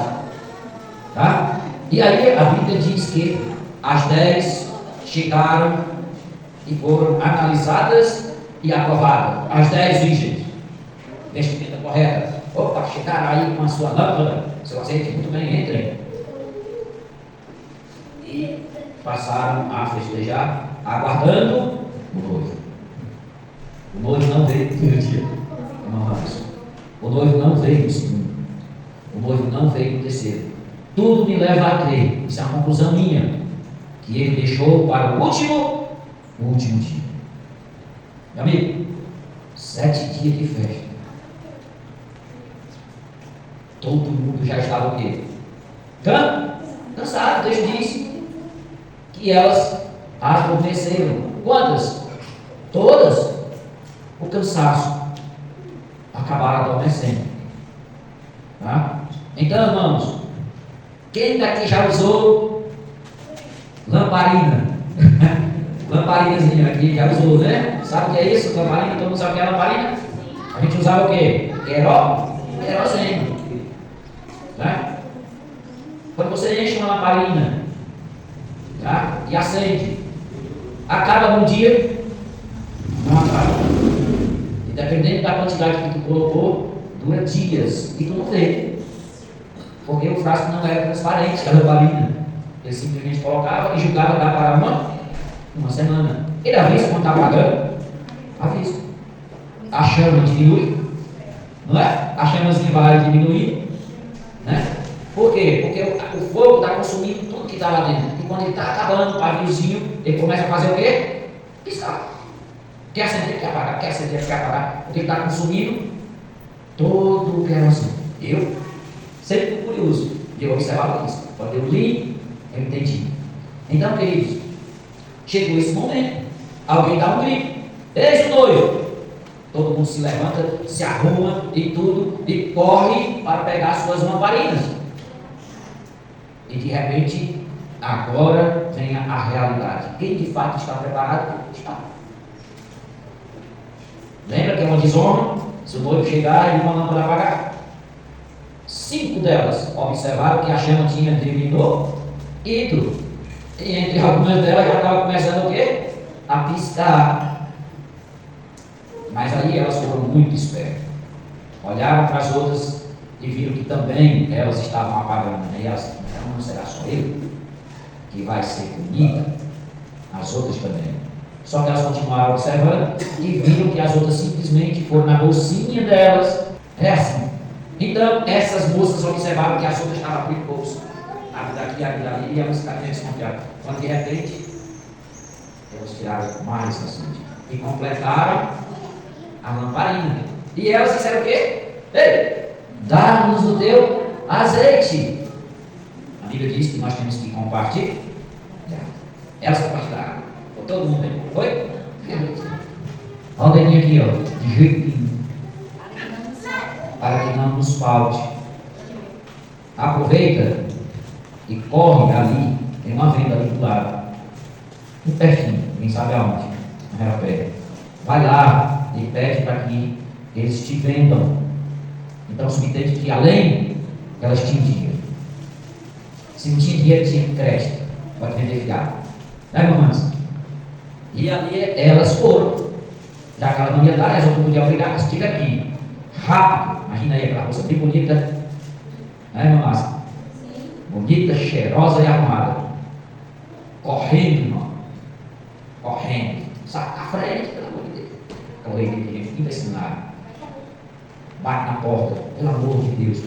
S11: Tá? E aí a Bíblia diz que as 10 chegaram e foram analisadas e aprovadas. As 10 virgens, vestimenta correta. Opa, chegaram aí com a sua lâmpada, seu azeite, muito bem, entrem. E passaram a festejar, aguardando o noivo. O noivo não veio no primeiro dia, o noivo não veio no segundo, o noivo não veio no terceiro. Tudo me leva a crer, isso é uma conclusão minha, que ele deixou para o último dia. Meu amigo, 7 dias de festa. Todo mundo já estava o quê? Cansado. Deus disse que elas adormeceram. Quantas? Todas. O cansaço. Acabaram adormecendo. Tá? Então, irmãos, quem daqui já usou lamparina? Lamparinazinha aqui, já usou, né? Sabe o que é isso? Lamparina, todo mundo sabe o que é lamparina? A gente usava o quê? Querosene. Tá? Quando você enche uma lamparina, tá? E acende, acaba num dia, não acaba. E dependendo da quantidade que tu colocou, dura dias e tu não vê. Porque o frasco não era transparente, a lamparina. Ele simplesmente colocava e julgava dar para uma semana. Ele avisa quando está apagando, avisa. A chama diminui, não é? A chamazinha vai diminuir, né? Por quê? Porque o fogo está consumindo tudo que está lá dentro. E quando ele está acabando o paviozinho, ele começa a fazer o quê? Piscar. Quer acender, quer apagar, quer acender, quer apagar. Porque ele está consumindo todo o querosene. Eu sempre fui curioso de observar isso. Quando eu li, eu entendi. Então, queridos, chegou esse momento. Alguém dá um grito. Eis o noivo. Todo mundo se levanta, se arruma e tudo, e corre para pegar suas lamparinas. E de repente, agora vem a realidade. Quem de fato está preparado? Está. Lembra que é uma desonra? Se o noivo chegar e uma lâmpada apagar. 5 delas observaram que a chama tinha diminuído. E entre algumas delas já estava começando o quê? A piscar. Mas aí elas foram muito espertas. Olharam para as outras e viram que também elas estavam apagando. E elas, então não será só eu que vai ser comida? As outras também. Só que elas continuaram observando e viram que as outras simplesmente foram na bolsinha delas. É assim. Então, essas moças observaram que as outras estavam abrindo bolsa. Daqui, ali, e elas ficaram desconfiadas. Quando de repente, elas tiraram mais assim e completaram a lamparina. E elas disseram o quê? Ei, dá-nos o teu azeite. A Bíblia diz que nós temos que compartilhar. Elas compartilharam. Todo mundo aí. Foi? Olha o dedinho aqui, ó. De jeito nenhum. Para que não nos falte. Aproveita e corre ali. Tem uma venda ali do lado. Muito pertinho. Quem sabe aonde? Não era perto. Vai lá e pede para que eles te vendam. Então subentende que além elas tinham dinheiro. Se não tinha dinheiro, tinha crédito. Pode vender fiado. Né, irmãs? E ali elas foram. Já que ela não ia dar, elas não podiam obrigar, mas fica aqui. Rápido. Imagina aí aquela moça bem bonita. Né, irmãs? Bonita, cheirosa e arrumada. Correndo, irmão. Correndo. Saca à frente, pelo amor de Deus. Aquela igreja impressionada. Bate na porta, pelo amor de Deus.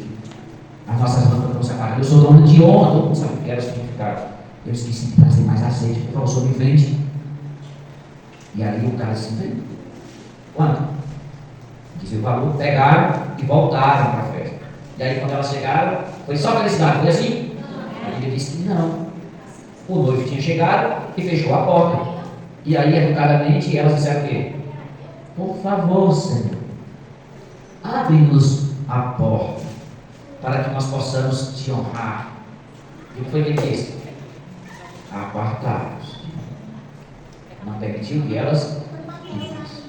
S11: As nossas lâmpadas não se apagam. Eu sou dona de honra, todo mundo sabe o que era significado. Eu esqueci de trazer mais azeite, por favor, sobre frente. E ali o cara se vê. Quanto? Dizia o valor, pegaram e voltaram para a festa. E aí quando elas chegaram, foi só felicidade, foi assim? A Bíblia disse que não. O noivo tinha chegado e fechou a porta. E aí, educadamente, elas disseram o quê? Por favor, Senhor, abre-nos a porta para que nós possamos te honrar. E o que foi que ele disse? Apartaram-nos. Não permitiu que elas vivessem.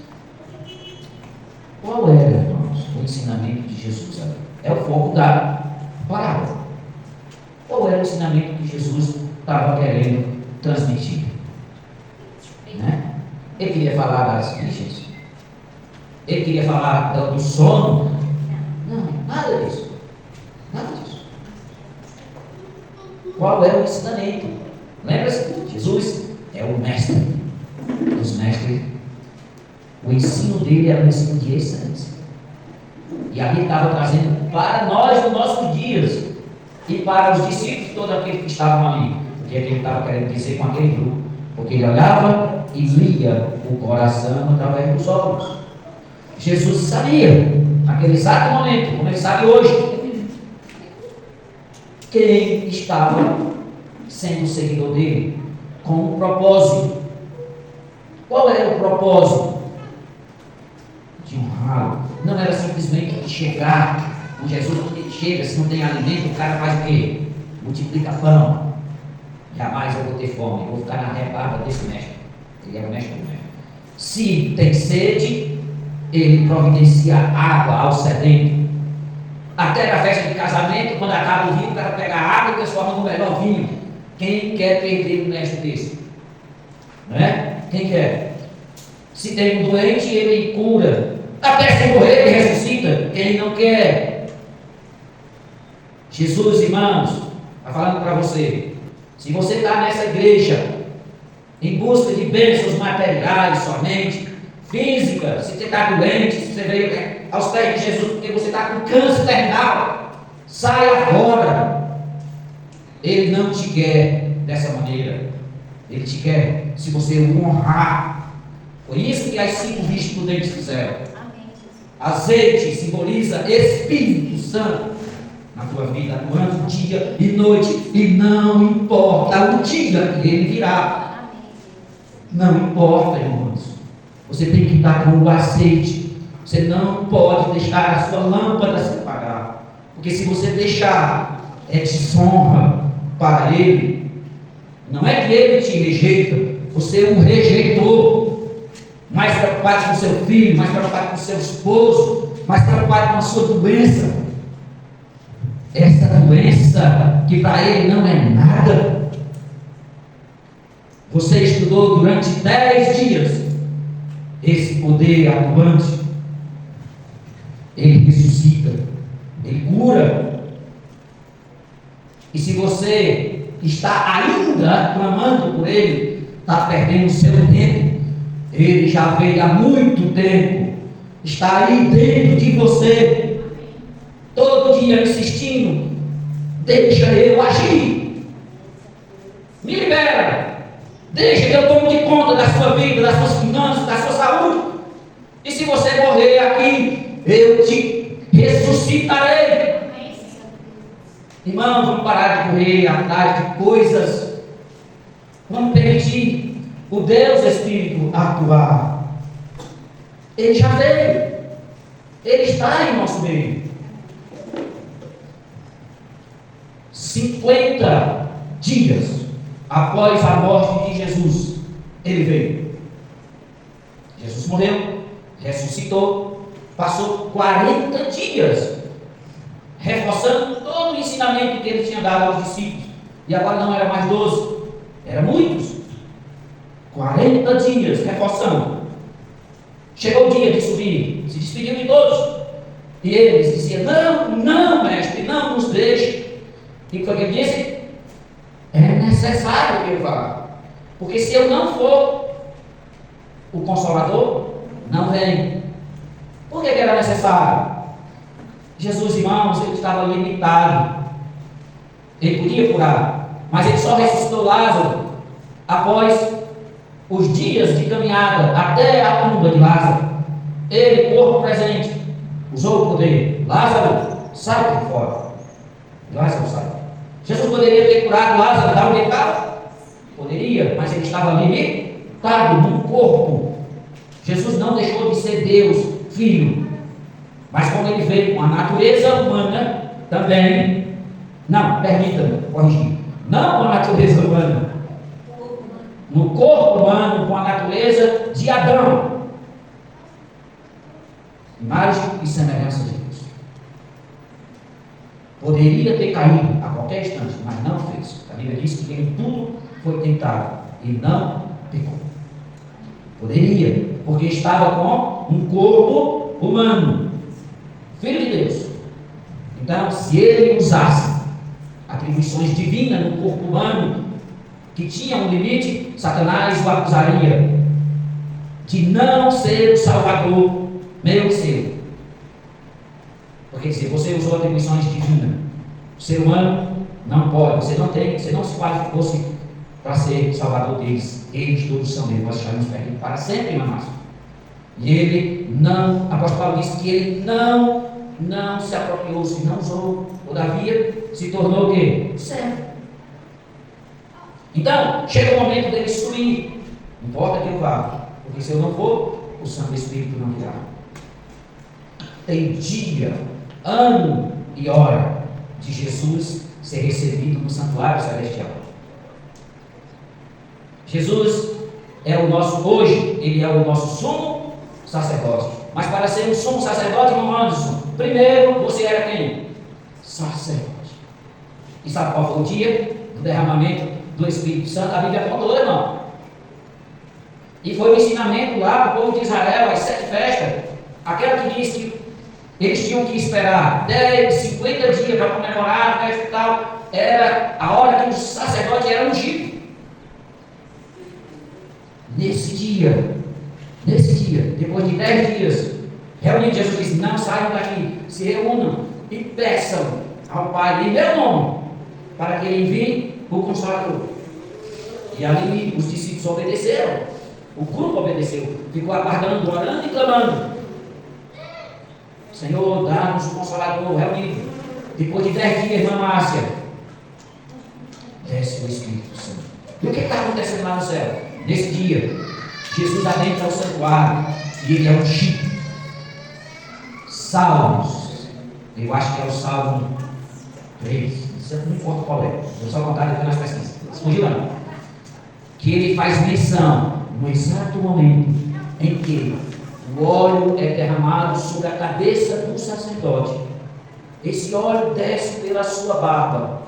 S11: Qual era, irmãos, o ensinamento de Jesus ali? É o foco da parábola. Qual era o ensinamento que Jesus estava querendo transmitir? Né? Ele queria falar das virgens? Ele queria falar do sono? Não, nada disso. Nada disso. Qual é o ensinamento? Lembra-se? Jesus é o mestre dos mestres. O ensino dele era um ensino de excelência. E ali estava trazendo para nós os nossos dias e para os discípulos, todos aqueles que estavam ali. O que é que ele estava querendo dizer com aquele grupo? Porque ele olhava e lia o coração através dos olhos. Jesus sabia, naquele exato momento, como ele sabe hoje, quem estava sendo seguidor dele, com um propósito. Qual era o propósito? De honrá-lo. Não era simplesmente de chegar. Com Jesus, quando ele chega, se não tem alimento, o cara faz o quê? Multiplica pão. Jamais eu vou ter fome, eu vou ficar na rebarba desse mestre. Ele era o mestre do mestre. Se tem sede, ele providencia água ao sedento. Até na festa de casamento, quando acaba o vinho, o cara pega a água e transforma no melhor vinho. Quem quer perder um mestre desse? Não é? Quem quer? Se tem um doente, ele cura. Até sem morrer, ele ressuscita. Quem não quer? Jesus, irmãos, está falando para você. Se você está nessa igreja em busca de bênçãos materiais somente, física, se você está doente, se você veio aos pés de Jesus porque você está com câncer terminal, saia fora. Ele não te quer dessa maneira. Ele te quer se você o honrar. Foi isso que as 5 virgens prudentes fizeram. Azeite simboliza Espírito Santo na tua vida, durante dia e noite, e não importa o dia que ele virá. Não importa, irmãos. Você tem que estar com o azeite. Você não pode deixar a sua lâmpada se apagar, porque se você deixar, é desonra, para ele, não é que ele te rejeita, você o rejeitou. Mais preocupado com seu filho, mais preocupado com seu esposo, mais preocupado com a sua doença. Essa doença que para ele não é nada. Você estudou durante 10 dias esse poder atuante. Ele ressuscita, ele cura. E se você está ainda clamando por ele, está perdendo o seu tempo. Ele já veio há muito tempo, está aí dentro de você, todo dia insistindo: deixa eu agir, me libera, deixa que eu tome de conta da sua vida, das suas finanças, da sua saúde. E se você morrer aqui, eu te ressuscitarei. Irmãos, vamos parar de correr atrás de coisas. Vamos permitir o Deus Espírito atuar. Ele já veio. Ele está em nosso meio. 50 dias após a morte de Jesus, ele veio. Jesus morreu, ressuscitou, passou 40 dias reforçando todo o ensinamento que ele tinha dado aos discípulos. E agora não era mais 12, eram muitos. 40 dias reforçando. Chegou o dia de subir, se despediu de todos. E eles diziam: não, mestre, não nos deixe. E o que foi que ele disse? É necessário que eu vá. Porque se eu não for, o Consolador não vem. Por que era necessário? Jesus, irmãos, ele estava limitado. Ele podia curar, mas ele só ressuscitou Lázaro após os dias de caminhada até a tumba de Lázaro. Ele, corpo presente, usou o poder. Lázaro, sai por fora. Lázaro sai. Jesus poderia ter curado Lázaro da onde ele estava? Poderia, mas ele estava limitado no corpo. Jesus não deixou de ser Deus, Filho. Mas como ele veio com a natureza humana também, não, permita-me corrigir, não com a natureza humana, no corpo humano, com a natureza de Adão, imagem e semelhança de Deus. Poderia ter caído a qualquer instante, mas não fez. A Bíblia diz que em tudo foi tentado e não pecou. Poderia, porque estava com um corpo humano, Filho de Deus. Então, se ele usasse atribuições divinas no corpo humano, que tinha um limite, Satanás o acusaria de não ser o Salvador meu e seu. Porque se você usou atribuições divinas, o ser humano não pode, você não se qualificou para ser o Salvador deles. Eles todos são dele, nós estaremos perdidos para sempre, irmãos. E ele não, o apóstolo Paulo disse que ele não se apropriou, se não usou, todavia se tornou o quê? Servo. Então, chega o momento dele subir. Não importa que eu vá, porque se eu não for, o Santo Espírito não virá. Tem dia, ano e hora de Jesus ser recebido no santuário celestial. Jesus é o nosso, hoje, ele é o nosso sumo sacerdote. Mas para ser um sumo sacerdote, irmão Anderson, primeiro você era quem? Sacerdote. E sabe qual foi o dia do derramamento do Espírito Santo? A Bíblia contou, irmão. E foi o ensinamento lá para o povo de Israel, as 7 festas. Aquela que diz que eles tinham que esperar 10, 50 dias para comemorar a festa e tal. Era a hora que o sacerdote era ungido. Nesse dia, depois de 10 dias, reunido, Jesus disse: não saiam daqui, se reúnam e peçam ao Pai em meu nome, para que ele envie o Consolador. E ali os discípulos obedeceram, o grupo obedeceu, ficou aguardando, orando e clamando: Senhor, dá-nos o Consolador, reunido. Depois de 10 dias, irmã Márcia, desce o Espírito Santo. E o que está acontecendo lá no céu? Nesse dia, Jesus adentra o santuário e ele é ungido. Salmos, eu acho que é o Salmo 3, não importa qual é, vou só contar depois nas pesquisas. Fugiu não. Que ele faz menção no exato momento em que o óleo é derramado sobre a cabeça do sacerdote. Esse óleo desce pela sua barba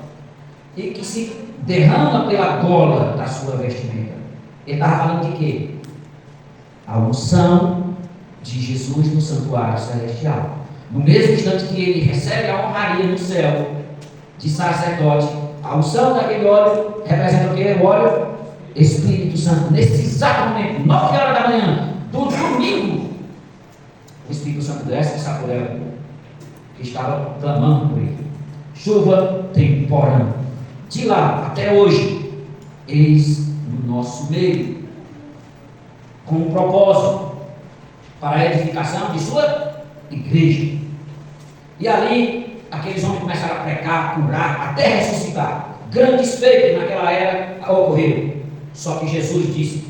S11: e que se derrama pela gola da sua vestimenta. Ele estava falando de quê? A unção de Jesus no santuário celestial. No mesmo instante que ele recebe a honraria no céu de sacerdote, a unção daquele óleo representa o quê? O óleo Espírito Santo. Nesse exato momento, 9 horas da manhã do domingo, o Espírito Santo desce e sacude que estava clamando por ele. Chuva temporã. De lá até hoje, eis no nosso meio, com um propósito para a edificação de sua igreja. E ali, aqueles homens começaram a pregar, curar, até ressuscitar. Grandes feitos naquela era ocorreram. Só que Jesus disse: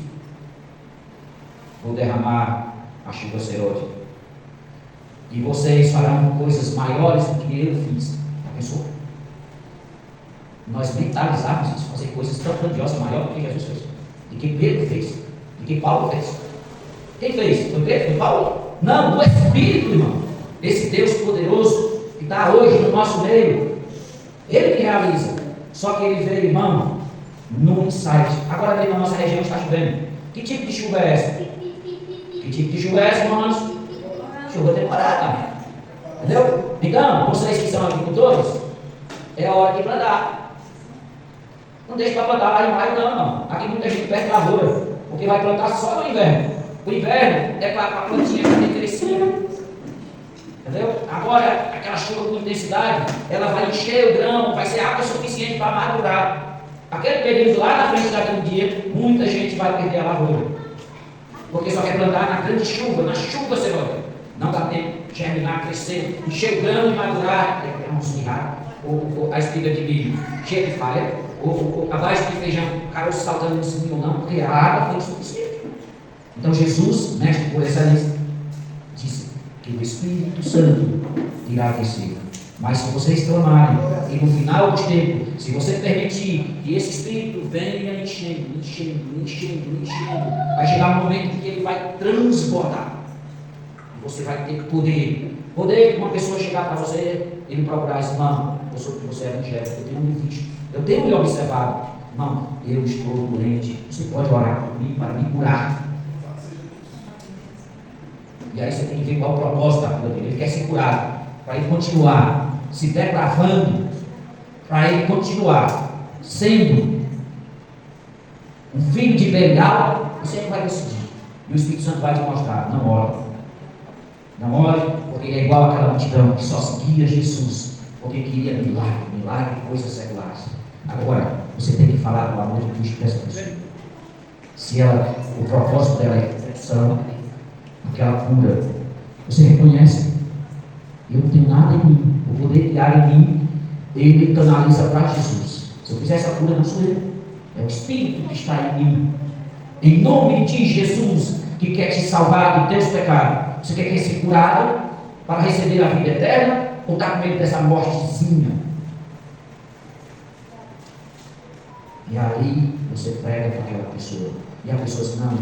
S11: vou derramar a chuva serôdia, e vocês farão coisas maiores do que eu fiz. Já pensou? Nós mentalizávamos isso, fazer coisas tão grandiosas, maiores do que Jesus fez, de que Pedro fez, de que Paulo fez. Quem fez? Foi Pedro? Foi Paulo? Não, o Espírito, irmão. Esse Deus poderoso que está hoje no nosso meio, Ele que realiza. Só que Ele veio, irmão, no insight. Agora mesmo na nossa região está chovendo. Que tipo de chuva é essa? Que tipo de chuva é essa, irmãos? Chuva temporada. Entendeu? Então, vocês que são agricultores, é a hora de plantar. Não deixe para plantar lá em maio, não. Aqui muita gente perde lavoura, porque vai plantar só no inverno. O inverno é para a plantinha ter crescido. Entendeu? Agora, aquela chuva com intensidade, ela vai encher o grão, vai ser água suficiente para madurar. Aquele período lá na frente daquele dia, muita gente vai perder a lavoura. Porque só quer plantar na grande chuva, na chuva você vai. Não dá tempo de germinar, crescer, encher o grão e madurar. É um espirrar, ou a espiga de milho cheia de falha, ou a base de feijão, o caroço saltando em cima ou não, porque a água foi suficiente. Então Jesus, mestre por excelência, disse que o Espírito Santo irá descer. Mas se vocês clamarem, e no final dos tempos, se você permitir que esse Espírito venha enchendo, vai chegar um momento que ele vai transbordar. E você vai ter poder. Poder que uma pessoa chegar para você e me procurar e dizer: irmão, eu sou que você é evangélico, eu tenho me visto, eu tenho me observado. Irmão, eu estou doente, você pode orar por mim para me curar. E aí você tem que ver qual é o propósito da cura dele. Ele quer ser curado, para ele continuar se depravando, para ele continuar sendo um filho de Belial. Você não vai decidir. E o Espírito Santo vai te mostrar: não ore. Não ore, porque ele é igual àquela multidão que só seguia Jesus, porque queria milagre e coisas seculares. Agora, você tem que falar do amor de Cristo dessa pessoa. Se ela, o propósito dela é proteção, aquela cura, você reconhece: eu não tenho nada em mim, o poder que há em mim, ele canaliza para Jesus. Se eu fizer essa cura, não sou eu, é o Espírito que está em mim. Em nome de Jesus, que quer te salvar dos teus pecados. Você quer ser curado para receber a vida eterna, ou está com medo dessa mortezinha? E aí você prega para aquela pessoa, e a pessoa diz: não,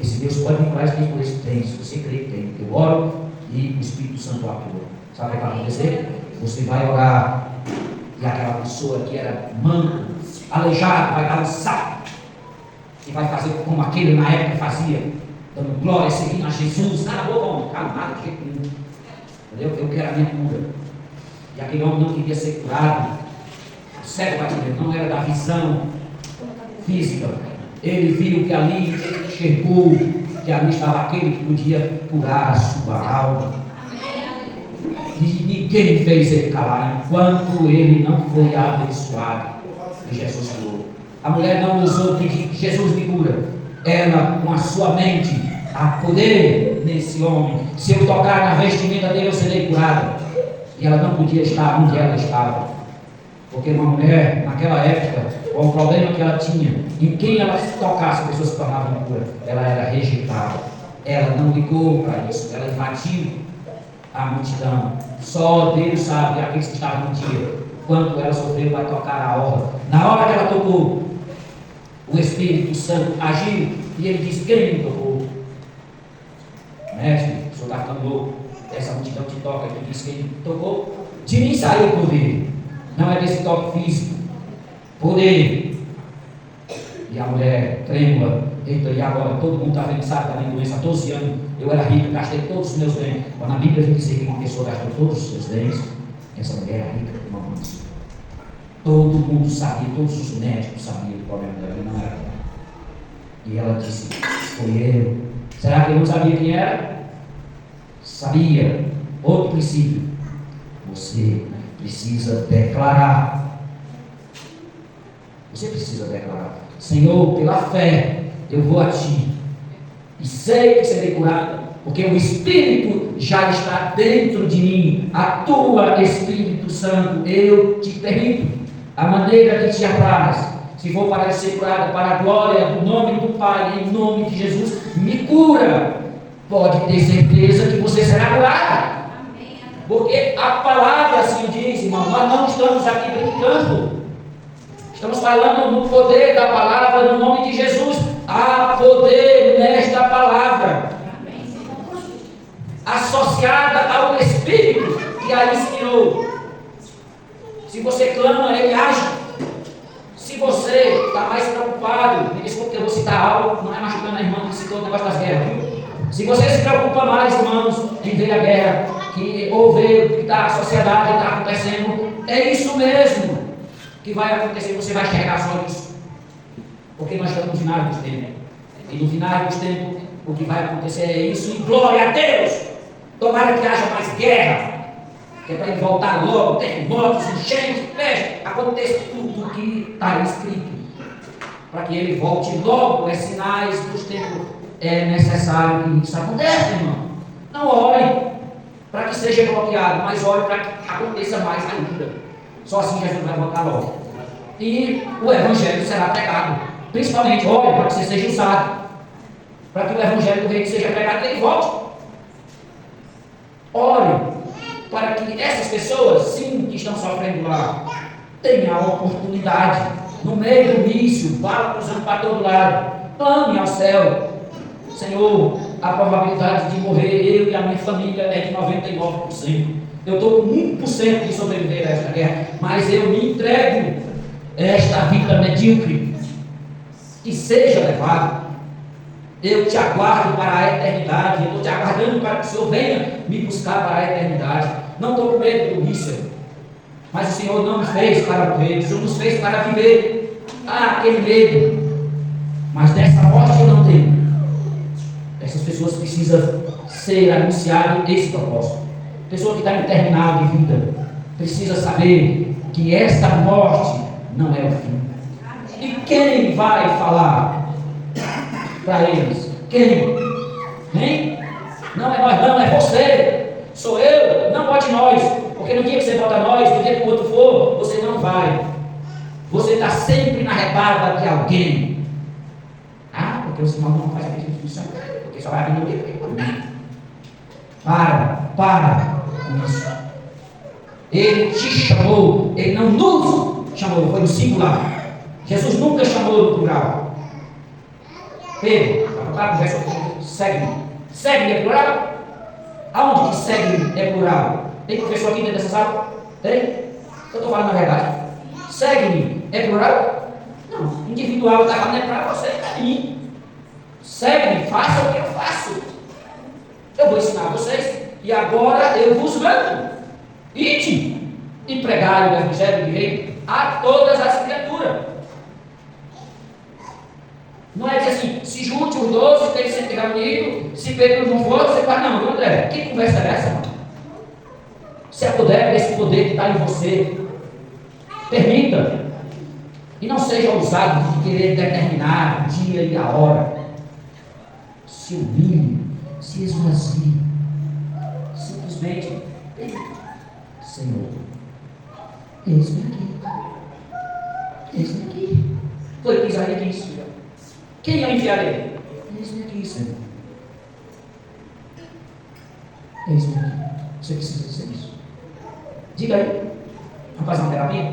S11: esse Deus pode me curar, esse Deus por esse tem. Se você crê que tem, eu oro e o Espírito Santo atua. Sabe o que vai acontecer? Você vai orar e aquela pessoa que era manco, aleijado, vai dar um sapo e vai fazer como aquele na época fazia, dando glória, seguindo a Jesus. Nada bom, calmado, de jeito nenhum. Entendeu? Eu quero a minha cura. E aquele homem não queria ser curado. O cego vai dizer: não era da visão física. Ele viu que ali, ele enxergou que ali estava aquele que podia curar a sua alma. E ninguém fez ele calar enquanto ele não foi abençoado. E Jesus curou. A mulher não usou que Jesus me cura. Ela, com a sua mente, há poder nesse homem. Se eu tocar na vestimenta dele, eu serei curada. E ela não podia estar onde ela estava. Porque uma mulher, naquela época, com o problema que ela tinha, em quem ela tocasse, a pessoa se tornava impura. Ela era rejeitada. Ela não ligou para isso. Ela invadiu a multidão. Só Deus sabe, aqueles que estavam no dia, quanto ela sofreu para tocar a orla. Na hora que ela tocou, o Espírito Santo agiu e ele disse: quem me tocou? Mestre, o senhor está ficando louco. Essa multidão te toca, ele disse: quem me tocou? De mim saiu o poder. Não é desse toque físico. Poder. E a mulher trêmula: eita, e agora? Todo mundo está vendo, sabe, está vendo doença há 12 anos. Eu era rica, gastei todos os meus bens. Quando a Bíblia vem dizer que uma pessoa gastou todos os seus bens, essa mulher era rica, irmãos. Todo mundo sabia, todos os médicos sabiam que o problema dela não era ela. E ela disse: foi eu. Será que eu não sabia quem era? Sabia. Outro princípio: você precisa declarar. Você precisa declarar: Senhor, pela fé, eu vou a Ti. E sei que serei curada, porque o Espírito já está dentro de mim. Atua, Espírito Santo, eu te permito, a maneira que te apraz. Se for para ser curada para a glória do nome do Pai, em nome de Jesus, me cura. Pode ter certeza que você será curada. Porque a palavra assim diz, irmão, nós não estamos aqui brincando. Estamos falando no poder da palavra, no nome de Jesus. Há poder nesta palavra, associada ao Espírito que a inspirou. Se você clama, ele age. Se você está mais preocupado, me desculpe que eu vou citar algo, não é machucando a irmã que citou o negócio das guerras, viu? Se você se preocupa mais, irmãos, em ver a guerra, ou ver o que está, a sociedade está acontecendo, é isso mesmo que vai acontecer, você vai enxergar só isso. Porque nós estamos no final dos tempos. E no final dos tempos, o que vai acontecer é isso, e glória a Deus! Tomara que haja mais guerra, que é para ele voltar logo, terremotos, enchentes, peste, aconteça tudo o que está escrito. Para que ele volte logo, é sinais dos tempos, é necessário que isso aconteça, irmão. Não ore para que seja bloqueado, mas ore para que aconteça mais ainda. Só assim Jesus vai voltar logo. E o Evangelho será pregado. Principalmente, ore para que você seja usado. Para que o Evangelho do Reino seja pregado e ele volte. Ore para que essas pessoas, sim, que estão sofrendo lá, tenham a oportunidade, no meio do míssil, bala cruzando para todo lado, clame ao céu: Senhor, a probabilidade de morrer eu e a minha família é de 99%. Eu estou com 1% de sobreviver a esta guerra, mas eu me entrego a esta vida medíocre, que seja levado. Eu te aguardo para a eternidade, eu estou te aguardando para que o Senhor venha me buscar para a eternidade. Não estou com medo do míssil, mas o Senhor não nos fez para morrer, o Senhor nos fez para viver. Aquele medo, mas dessa morte eu não tenho. Essas pessoas precisam ser anunciado esse propósito. Pessoa que está em terminal de vida precisa saber que esta morte não é o fim. E quem vai falar para eles? Quem? Hein? Não é nós, não, é você. Sou eu, não pode nós. Porque no dia que você bota nós, no dia que o outro for, você não vai. Você está sempre na retaguarda de alguém. Porque os irmãos não fazem a instituição. Porque só vai abrir no dia. Para com isso. Ele te chamou, ele não nos chamou, foi no singular. Jesus nunca chamou no plural. Pedro, segue-me. Segue-me é plural? Aonde que segue-me é plural? Tem professor aqui dentro dessa sala? Tem? Eu estou falando a verdade. Segue-me é plural? Não, individual, está falando é para você e para mim. Segue-me, faça o que eu faço. Eu vou ensinar vocês. E agora eu vos mando. Ide e pregai o Evangelho de Reino a todas as criaturas. Não é dizer assim, se junte os 12, tem que ser reunido, se Pedro não for, você fala, não, André, que conversa é essa, mano? Se apoder desse poder que está em você, permita. E não seja ousado de querer determinar o dia e a hora. Se humilhe, se esvazie. Simplesmente, Senhor, eis-me aqui. Eis-me aqui. Foi o que Isaías disse. Quem eu enviarei? Eis-me aqui, Senhor. Eis-me aqui. Você precisa dizer isso. Diga aí. Vamos fazer uma terapia?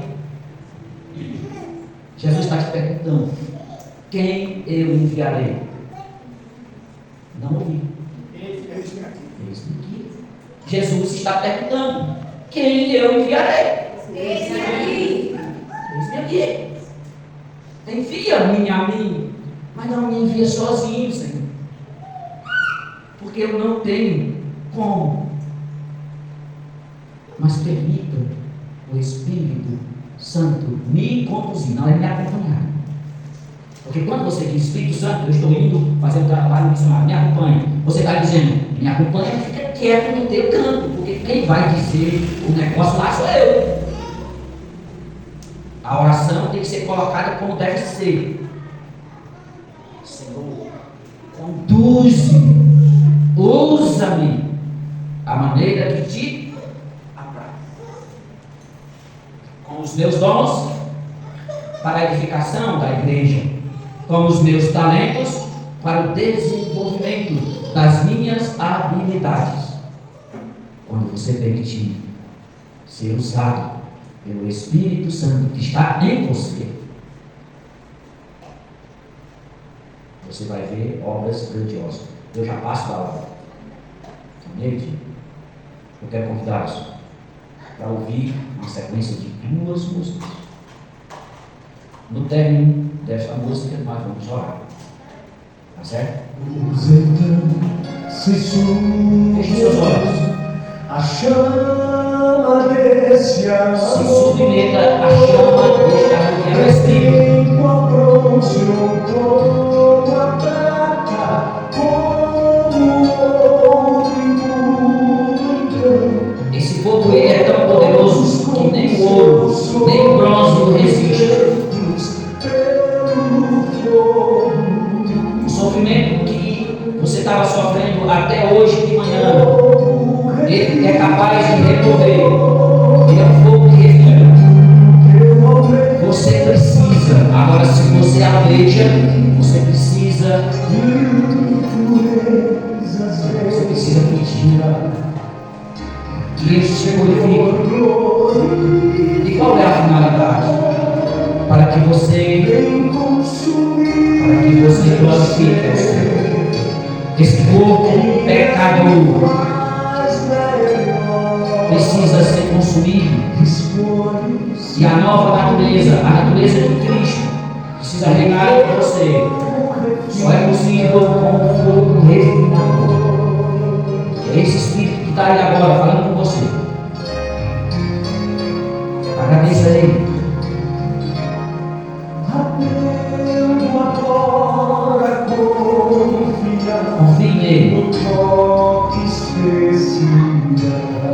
S11: Jesus está te perguntando: quem eu enviarei? Não ouvi. Eis-me aqui. Jesus está perguntando: quem eu enviarei? Eis-me aqui. Eis-me aqui. Envia-me a mim, mas não me envia sozinho, Senhor, porque eu não tenho como. Mas permita o Espírito Santo me conduzir, não é me acompanhar. Porque quando você diz Espírito Santo, eu estou indo fazer um trabalho missionário, me acompanhe. Você está dizendo, me acompanha, fica quieto no teu canto, porque quem vai dizer o negócio lá sou eu. A oração tem que ser colocada como deve ser. Senhor, conduze-me, usa-me a maneira que te apraz, com os meus dons para a edificação da igreja, com os meus talentos para o desenvolvimento das minhas habilidades. Quando você permitir ser usado pelo Espírito Santo que está em você, você vai ver obras grandiosas. Eu já passo da hora. Amém? Eu quero convidá-los para ouvir uma sequência de 2 músicas. No término desta música, nós vamos orar. Tá certo?
S4: Se
S11: feche seus olhos.
S4: A chama desse amor,
S11: se submeta à chama deste amor que é o Espírito. Esse fogo ele é tão poderoso que nem o ouro, nem o bronze o resiste. O sofrimento que você estava sofrendo até hoje de manhã, ele é capaz de remover. Ele é um fogo que refina. Você precisa, agora se você almeja, você precisa pedir que ele te purifique. E qual é a finalidade? Para que você glorifique o Senhor. Esse corpo pecador precisa ser consumido, e a nova natureza, a natureza de Cristo, precisa reinar em você. Só é possível com o fogo refinador. É esse Espírito que está aí agora falando com você. Agradeça a Ele. Confie nele. O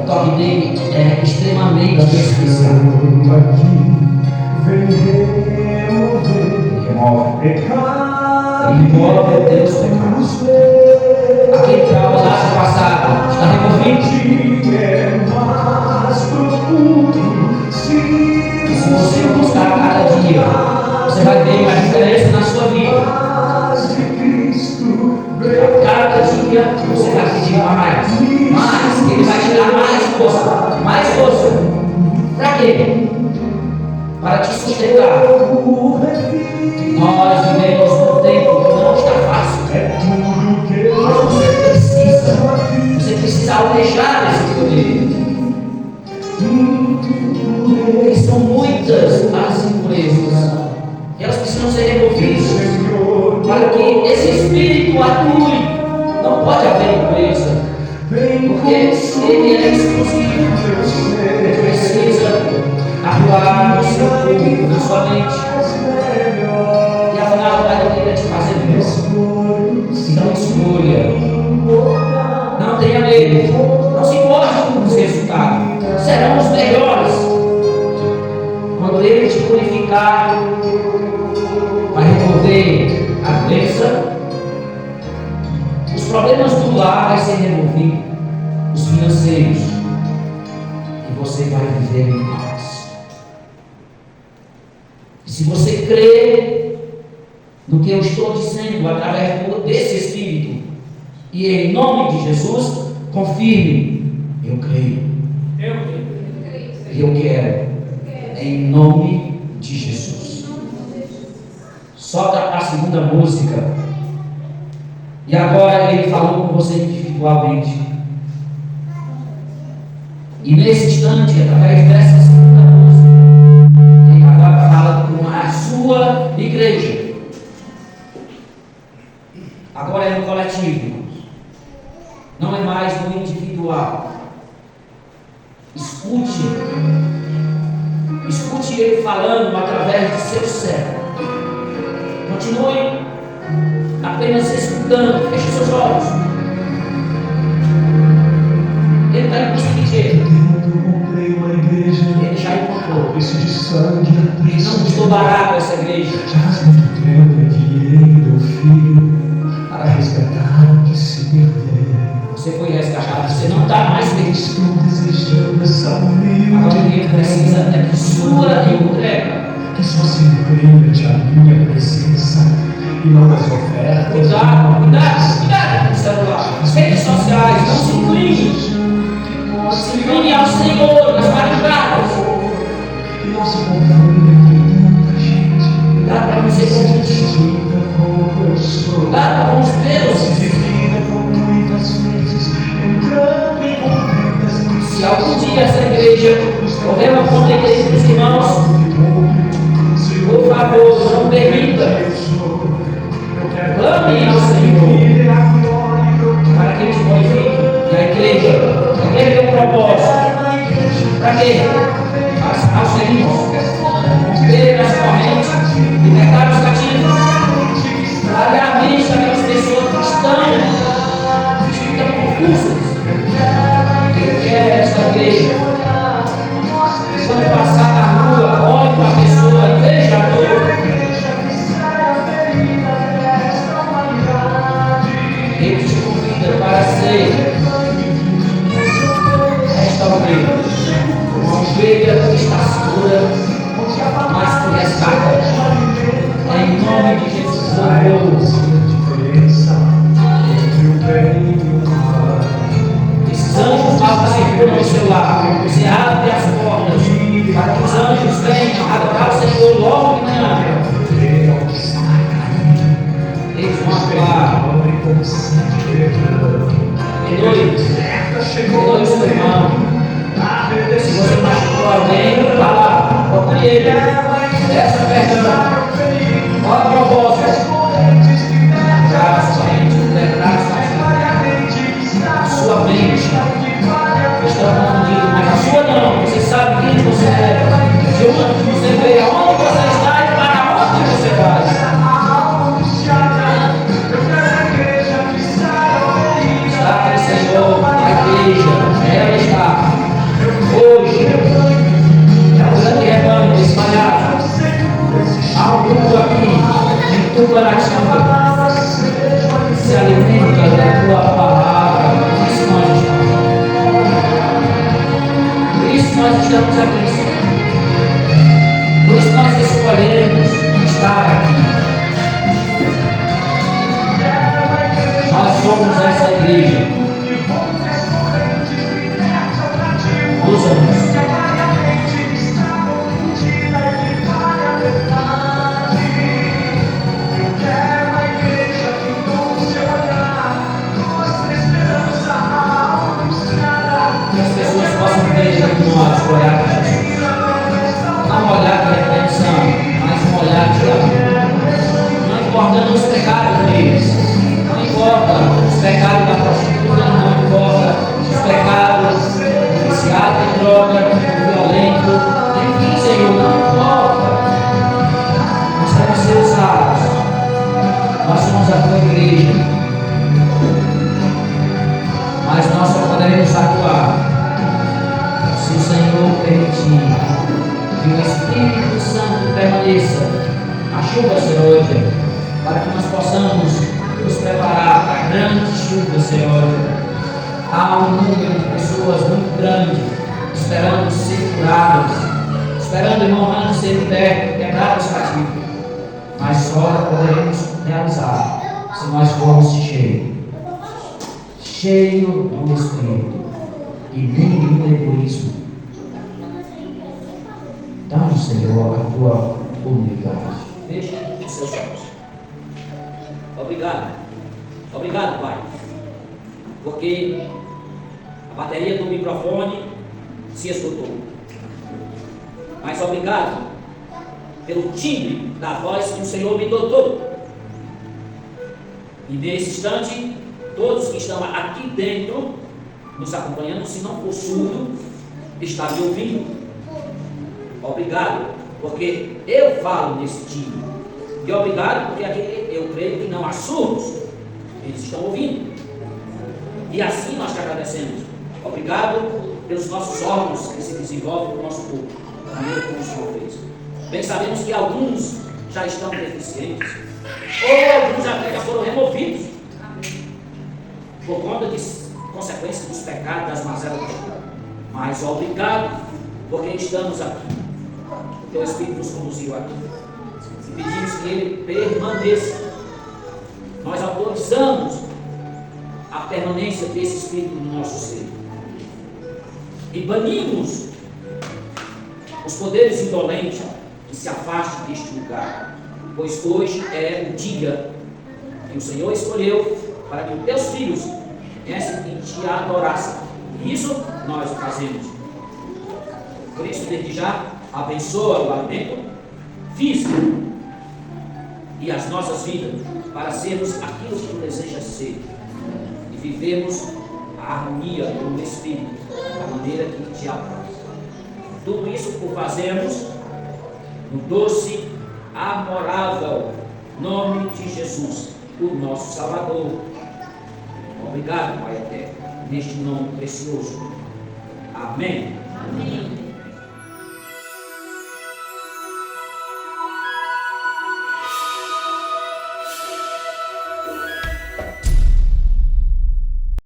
S11: toque dele é extremamente especial. Ele remove os teus pecados. Aquele trauma da passada está removido. E se você buscar cada dia, você vai ver uma diferença na sua vida. Cada dia você vai pedir mais. Ele vai tirar mais força. Mais força. Para quê? Para te sustentar. Nós vivemos num tempo que não está fácil. Mas você precisa almejar esse poder. E são muitas as impurezas. E elas precisam ser removidas para que esse Espírito atue. Não pode haver impureza, porque ele é exclusivo. Ele precisa atuar no seu corpo, na sua mente. E a finalidade dele é te fazer melhor. Então escolha. Não tenha medo. Não se importe com os resultados. Serão os melhores. Quando ele te purificar, vai remover a doença. Os problemas do lar vai ser removido. Os financeiros. E você vai viver em paz. E se você crê no que eu estou dizendo através desse Espírito, e em nome de Jesus, confirme. Eu creio. E eu quero Em nome de Jesus. Solta a segunda música. E agora ele falou com você individualmente. E nesse instante, através dessa segunda música, ele agora fala com a sua igreja. Agora é no coletivo. Não é mais no individual. Escute ele falando através de seu servo. Continue apenas escutando. Feche seus olhos. Ele está em busca ele já encontrou. Ele não custou barato essa igreja.
S2: Para resgatar o que se perdeu.
S11: Você foi resgatado, você não está mais feliz.
S2: Estou desejando essa humilde.
S11: Agora o que precisa é de sua entrega.
S2: Que só se empreende a minha presença e não das ofertas.
S11: Cuidado com o celular. As redes sociais, não se incline. Se incline ao Senhor nas madrugadas.
S2: E não se confunda com tanta gente.
S11: Dá para você confundir. Dá para os deuses. Se algum dia essa igreja houver uma conta dos irmãos, por favor, não permita. Clamem ao Senhor para que eles glorifiquem. E a igreja tem um propósito. Para quê? Para os seguintes, ver nas correntes, libertar os cativos, trabalhar a mente daquelas pessoas que estão confusas. Esta igreja, quando passar na rua, olhe para a pessoa e veja a dor. Ele te convida para ser esta ovelha, uma ovelha que está segura, mas que resgata. Em nome de Jesus, esses anjos passam seguros no seu lar. Você abre as portas para que os anjos venham adorar o Senhor logo de manhã. Eles vão atuar. Perdoe o seu irmão. Se você machucou alguém, vá lá, procure ele. Peça perdão. Qual a proposta? Graças a sua mente está confundido, mas a sua não. Você sabe quem você é, de onde você veio, aonde você está e para onde você vai. Está com o Senhor, a igreja, ela está hoje. É um grande rebanho espalhado. Há um grupo aqui de Tubaracanga se alimenta da tua palavra. Por isso nós estamos aqui. Por isso nós escolhemos estar aqui. Nós somos essa igreja. Usa-nos. Nós olhar para Jesus. Não um olhar de repreensão, mas um olhar de amor. Não importando os pecados deles, não importa os pecados da prostituta, não importa os pecados do viciado em droga, do violento, enfim, Senhor, não importa. Nós temos que ser usados. Nós somos a tua igreja, mas nós só poderemos atuar se o Senhor permitir que o Espírito Santo permaneça. A chuva, Senhor, para que nós possamos nos preparar para a grande chuva, Senhor. Há um número de pessoas muito grande esperando ser curadas, esperando o irmão Rando ser liberto, quebrar os cativos. Mas só poderemos realizar se nós formos cheios do Espírito. E nem do egoísmo. Dá-nos
S3: tua unidade.
S11: Feche os seus olhos. Obrigado. Obrigado, Pai. Porque a bateria do microfone se esgotou. Mas obrigado pelo timbre da voz que o Senhor me dotou. E nesse instante, todos que estão aqui dentro, nos acompanhando, se não for surdo, está me ouvindo. Obrigado, porque eu falo nesse timbre. E obrigado, porque aqui eu creio que não há surdos. Eles estão ouvindo. E assim nós te agradecemos. Obrigado pelos nossos órgãos que se desenvolvem no nosso corpo, da maneira como o Senhor fez. Bem sabemos que alguns já estão deficientes, ou alguns já foram removidos por conta de consequências dos pecados, das mazelas do pecado. Mas obrigado, porque estamos aqui. O teu Espírito nos conduziu aqui. E pedimos que ele permaneça. Nós autorizamos a permanência desse Espírito no nosso ser. E banimos os poderes indolentes que se afastem deste lugar. Pois hoje é o dia que o Senhor escolheu para que os teus filhos viessem e te adorassem. E isso nós fazemos. Por isso, desde já, abençoa o alimento físico e as nossas vidas, para sermos aquilo que tu desejas ser e vivermos a harmonia do Espírito, da maneira que te apraz. Tudo isso por fazermos no doce, amorável nome de Jesus, o nosso Salvador. Obrigado, Pai eterno, neste nome precioso. Amém.
S6: Amém.